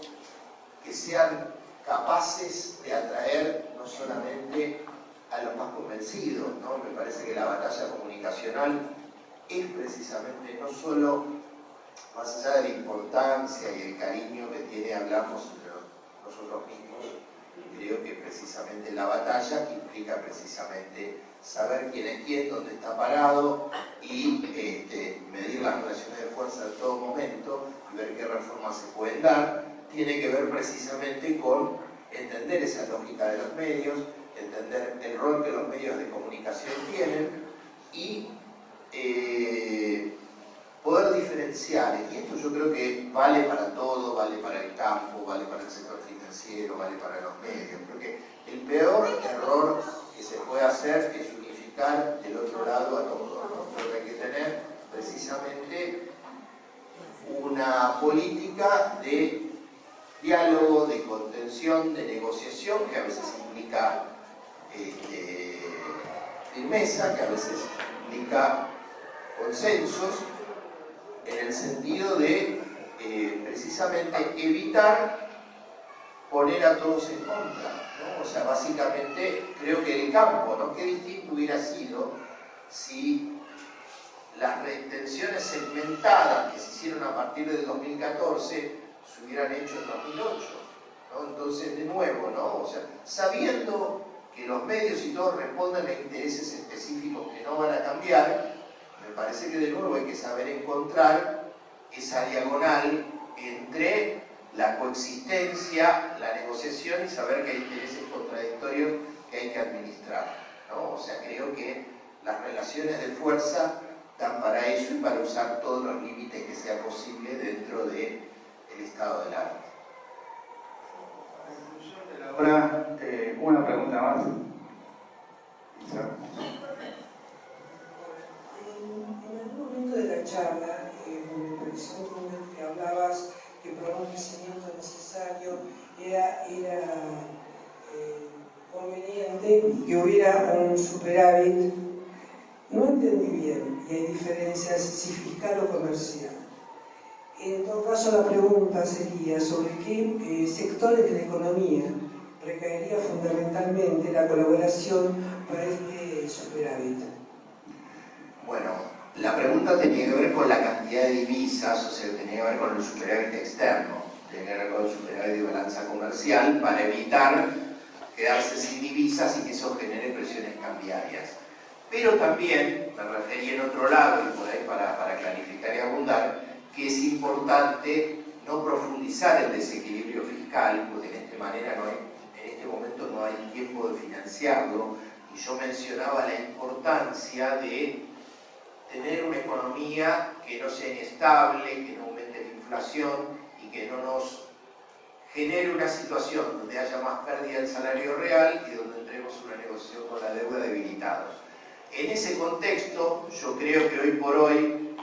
que sean capaces de atraer no solamente a los más convencidos, ¿no? Me parece que la batalla comunicacional es precisamente no solo, más allá de la importancia y el cariño que tiene hablarnos entre nosotros mismos, creo que precisamente la batalla que implica precisamente saber quién es quién, dónde está parado y medir las relaciones de fuerza en todo momento y ver qué reformas se pueden dar, tiene que ver precisamente con entender esa lógica de los medios, entender el rol que los medios de comunicación tienen y poder diferenciar. Y esto yo creo que vale para todo, vale para el campo, vale para el sector financiero, vale para los medios. Creo que el peor error que se puede hacer es unificar del otro lado a todos, ¿no? Creo que hay que tener precisamente una política de diálogo, de contención, de negociación, que a veces implica firmeza, que a veces implica consensos, en el sentido de precisamente evitar poner a todos en contra, ¿no? O sea, básicamente creo que el campo, ¿no? Qué distinto hubiera sido si las retenciones segmentadas que se hicieron a partir del 2014 se hubieran hecho en 2008, ¿no? Entonces, de nuevo, ¿no? O sea, sabiendo que los medios y todos responden a intereses específicos que no van a cambiar, me parece que de nuevo hay que saber encontrar esa diagonal entre la coexistencia, la negociación y saber que hay intereses contradictorios que hay que administrar, ¿no? O sea, creo que las relaciones de fuerza dan para eso y para usar todos los límites que sea posible dentro del estado del arte. Ahora, una pregunta más. En algún momento de la charla, me pareció que hablabas que para un crecimiento necesario era conveniente que hubiera un superávit. No entendí bien, y hay diferencias si fiscal o comercial. En todo caso, la pregunta sería sobre qué sectores de la economía recaería fundamentalmente la colaboración para este superávit. Bueno, la pregunta tenía que ver con la cantidad de divisas, o sea, tenía que ver con el superávit externo, tenía que ver con el superávit de balanza comercial para evitar quedarse sin divisas y que eso genere presiones cambiarias. Pero también me refería en otro lado, y por ahí para clarificar y abundar, que es importante no profundizar el desequilibrio fiscal, porque en este momento no hay tiempo de financiarlo, y yo mencionaba la importancia de tener una economía que no sea inestable, que no aumente la inflación y que no nos genere una situación donde haya más pérdida del salario real y donde entremos en una negociación con la deuda debilitados. En ese contexto, yo creo que hoy por hoy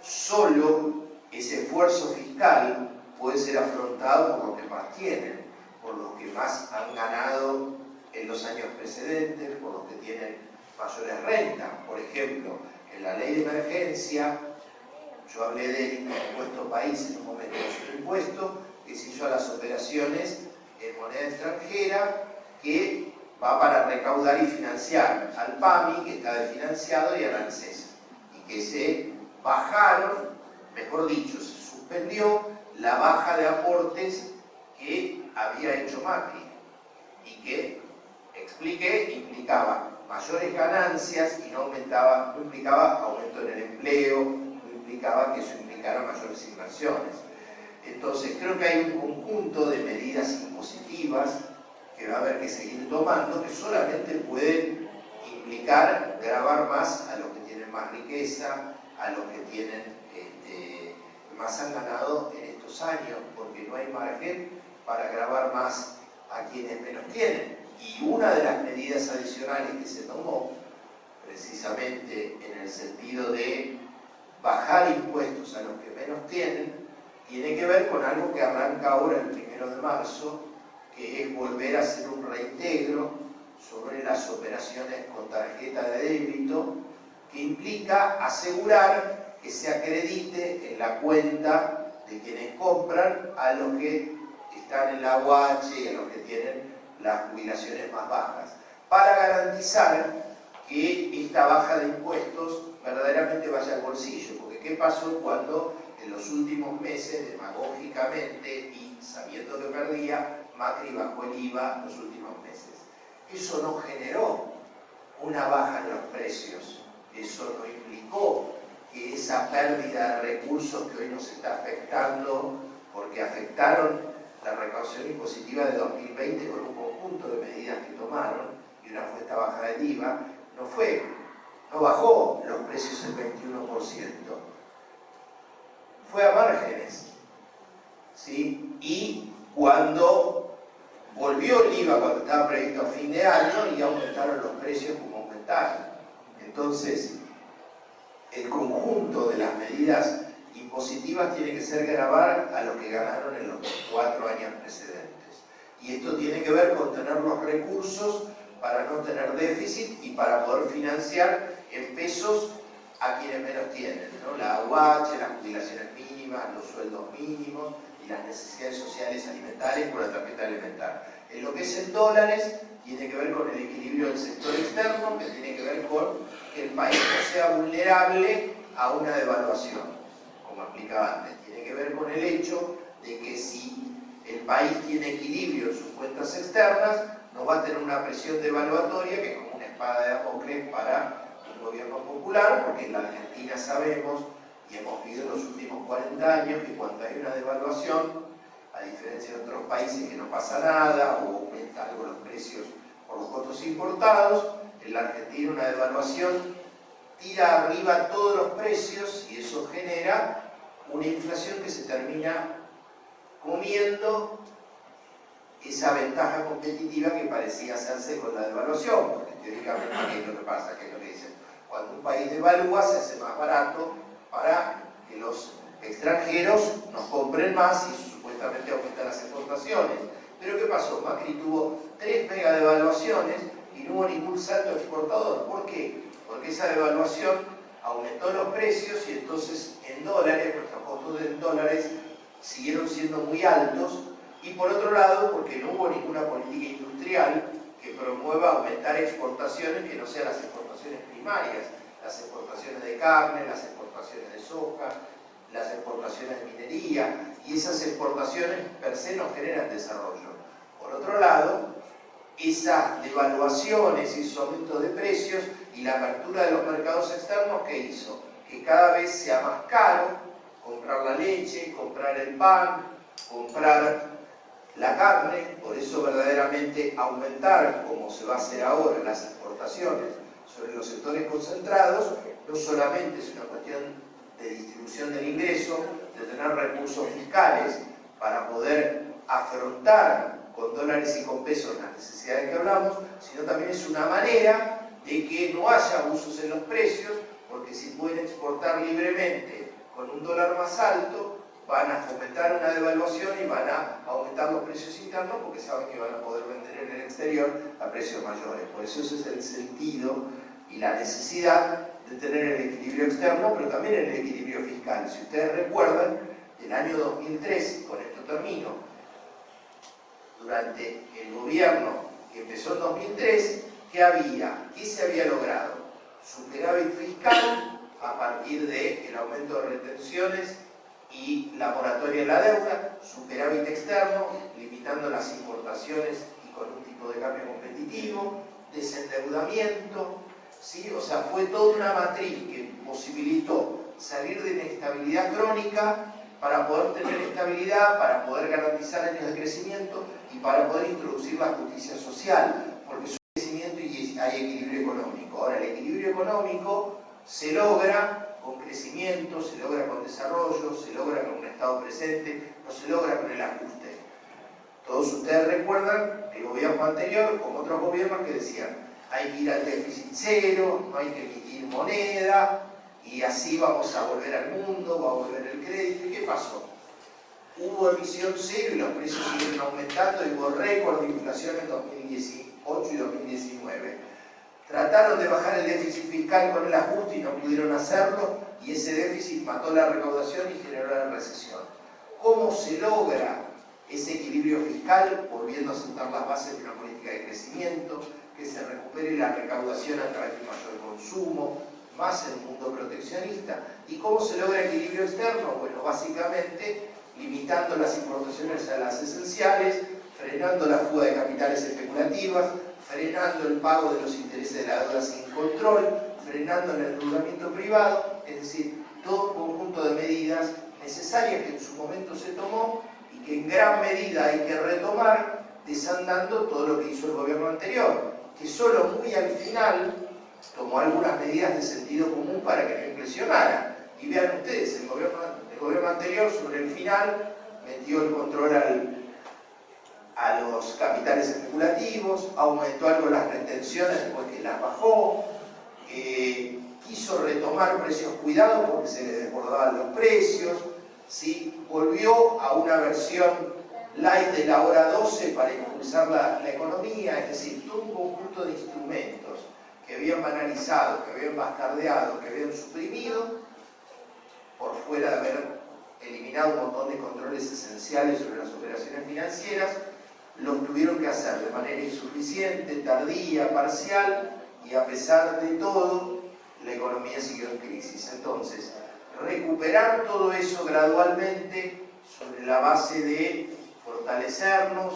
solo ese esfuerzo fiscal puede ser afrontado por los que más tienen, por los que más han ganado en los años precedentes, por los que tienen mayores rentas. Por ejemplo, en la ley de emergencia, yo hablé del impuesto país en un momento de su impuesto, que se hizo a las operaciones en moneda extranjera, que va para recaudar y financiar al PAMI, que está desfinanciado, y al ANSES, y que se bajaron, mejor dicho, se suspendió la baja de aportes que había hecho Macri, y que, expliqué, implicaba mayores ganancias y no implicaba aumento en el empleo, no implicaba que eso implicara mayores inversiones. Entonces creo que hay un conjunto de medidas impositivas que va a haber que seguir tomando, que solamente pueden implicar gravar más a los que tienen más riqueza, a los que tienen más han ganado en estos años, porque no hay margen para gravar más a quienes menos tienen. Y una de las medidas adicionales que se tomó, precisamente en el sentido de bajar impuestos a los que menos tienen, tiene que ver con algo que arranca ahora el 1 de marzo, que es volver a hacer un reintegro sobre las operaciones con tarjeta de débito, que implica asegurar que se acredite en la cuenta de quienes compran a los que están en la UH y a los que tienen las jubilaciones más bajas, para garantizar que esta baja de impuestos verdaderamente vaya al bolsillo. Porque ¿qué pasó cuando en los últimos meses, demagógicamente y sabiendo que perdía, Macri bajó el IVA los últimos meses? Eso no generó una baja en los precios, eso no implicó que esa pérdida de recursos que hoy nos está afectando, porque afectaron la recaudación impositiva de 2020 con un conjunto de medidas que tomaron, y una fue esta baja del IVA, no bajó los precios el 21%, fue a márgenes, ¿sí? Y cuando volvió el IVA, cuando estaba previsto a fin de año, y aumentaron los precios como aumentaron. Entonces, el conjunto de las medidas impositivas impositivas tiene que ser gravar a lo que ganaron en los 4 años precedentes. Y esto tiene que ver con tener los recursos para no tener déficit y para poder financiar en pesos a quienes menos tienen, ¿no? La AUH, las jubilaciones mínimas, los sueldos mínimos y las necesidades sociales alimentarias por la tarjeta alimentar. En lo que es en dólares, tiene que ver con el equilibrio del sector externo, que tiene que ver con que el país no sea vulnerable a una devaluación, como explicaba antes. Tiene que ver con el hecho de que si el país tiene equilibrio en sus cuentas externas, no va a tener una presión devaluatoria que es como una espada de Damocles para un gobierno popular, porque en la Argentina sabemos, y hemos visto en los últimos 40 años, que cuando hay una devaluación, a diferencia de otros países que no pasa nada, o aumenta algo los precios por los costos importados, en la Argentina una devaluación tira arriba todos los precios y eso genera una inflación que se termina comiendo esa ventaja competitiva que parecía hacerse con la devaluación, porque teóricamente, ¿qué es lo que pasa? ¿Qué es lo que dicen? Cuando un país devalúa se hace más barato para que los extranjeros nos compren más y supuestamente aumentan las exportaciones. Pero ¿qué pasó? Macri tuvo 3 mega devaluaciones y no hubo ningún salto exportador. ¿Por qué? Porque esa devaluación aumentó los precios y entonces en dólares, nuestros costos en dólares siguieron siendo muy altos, y por otro lado porque no hubo ninguna política industrial que promueva aumentar exportaciones que no sean las exportaciones primarias, las exportaciones de carne, las exportaciones de soja, las exportaciones de minería, y esas exportaciones per se no generan desarrollo. Por otro lado, esas devaluaciones y esos aumentos de precios y la apertura de los mercados externos, ¿qué hizo? Que cada vez sea más caro comprar la leche, comprar el pan, comprar la carne. Por eso verdaderamente aumentar, como se va a hacer ahora, las exportaciones sobre los sectores concentrados, no solamente es una cuestión de distribución del ingreso, de tener recursos fiscales para poder afrontar con dólares y con pesos las necesidades que hablamos, sino también es una manera de que no haya abusos en los precios, porque si pueden exportar libremente con un dólar más alto, van a fomentar una devaluación y van a aumentar los precios internos porque saben que van a poder vender en el exterior a precios mayores. Por eso ese es el sentido y la necesidad de tener el equilibrio externo, pero también el equilibrio fiscal. Si ustedes recuerdan, el año 2003, con esto termino, durante el gobierno que empezó en 2003, ¿qué había? ¿Qué se había logrado? Superávit fiscal a partir del aumento de retenciones y la moratoria en la deuda, superávit externo, limitando las importaciones y con un tipo de cambio competitivo, desendeudamiento, ¿sí? O sea, fue toda una matriz que posibilitó salir de inestabilidad crónica para poder tener estabilidad, para poder garantizar años de crecimiento y para poder introducir la justicia social, porque es un crecimiento y hay equilibrio económico. Ahora, el equilibrio económico se logra con crecimiento, se logra con desarrollo, se logra con un Estado presente, no se logra con el ajuste. Todos ustedes recuerdan el gobierno anterior, como otros gobiernos que decían, hay que ir al déficit cero, no hay que emitir moneda, y así vamos a volver al mundo, va a volver el crédito. ¿Y qué pasó? Hubo emisión cero y los precios siguieron aumentando y hubo récord de inflación en 2018 y 2019. Trataron de bajar el déficit fiscal con el ajuste y no pudieron hacerlo, y ese déficit mató la recaudación y generó la recesión. ¿Cómo se logra ese equilibrio fiscal? Volviendo a sentar las bases de una política de crecimiento, que se recupere la recaudación a través de un mayor consumo, más el mundo proteccionista. ¿Y cómo se logra equilibrio externo? Bueno, básicamente limitando las importaciones a las esenciales, frenando la fuga de capitales especulativas, frenando el pago de los intereses de la deuda sin control, frenando el endeudamiento privado, es decir, todo un conjunto de medidas necesarias que en su momento se tomó y que en gran medida hay que retomar, desandando todo lo que hizo el gobierno anterior, que solo muy al final tomó algunas medidas de sentido común para que no impresionara. Y vean ustedes, el gobierno anterior sobre el final metió el control a los capitales especulativos, aumentó algo las retenciones después que las bajó, quiso retomar precios cuidados cuidado porque se les desbordaban los precios, ¿sí? Volvió a una versión light de la hora 12 para impulsar la economía, es decir, todo un conjunto de instrumentos que habían banalizado, que habían bastardeado, que habían suprimido, por fuera de haber eliminado un montón de controles esenciales sobre las operaciones financieras, los tuvieron que hacer de manera insuficiente, tardía, parcial, y a pesar de todo, la economía siguió en crisis. Entonces, recuperar todo eso gradualmente sobre la base de fortalecernos,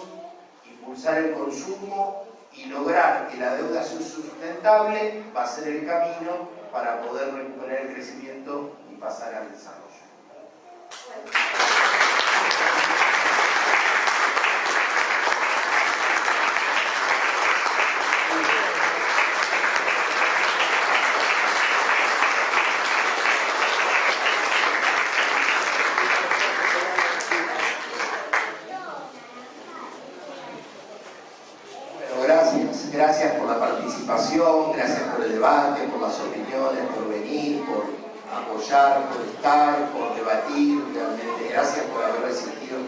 impulsar el consumo y lograr que la deuda sea sustentable va a ser el camino para poder recuperar el crecimiento y pasar al desarrollo. Gracias por la participación, gracias por el debate, por las opiniones, por venir, por apoyar, por estar, por debatir, realmente gracias por haber resistido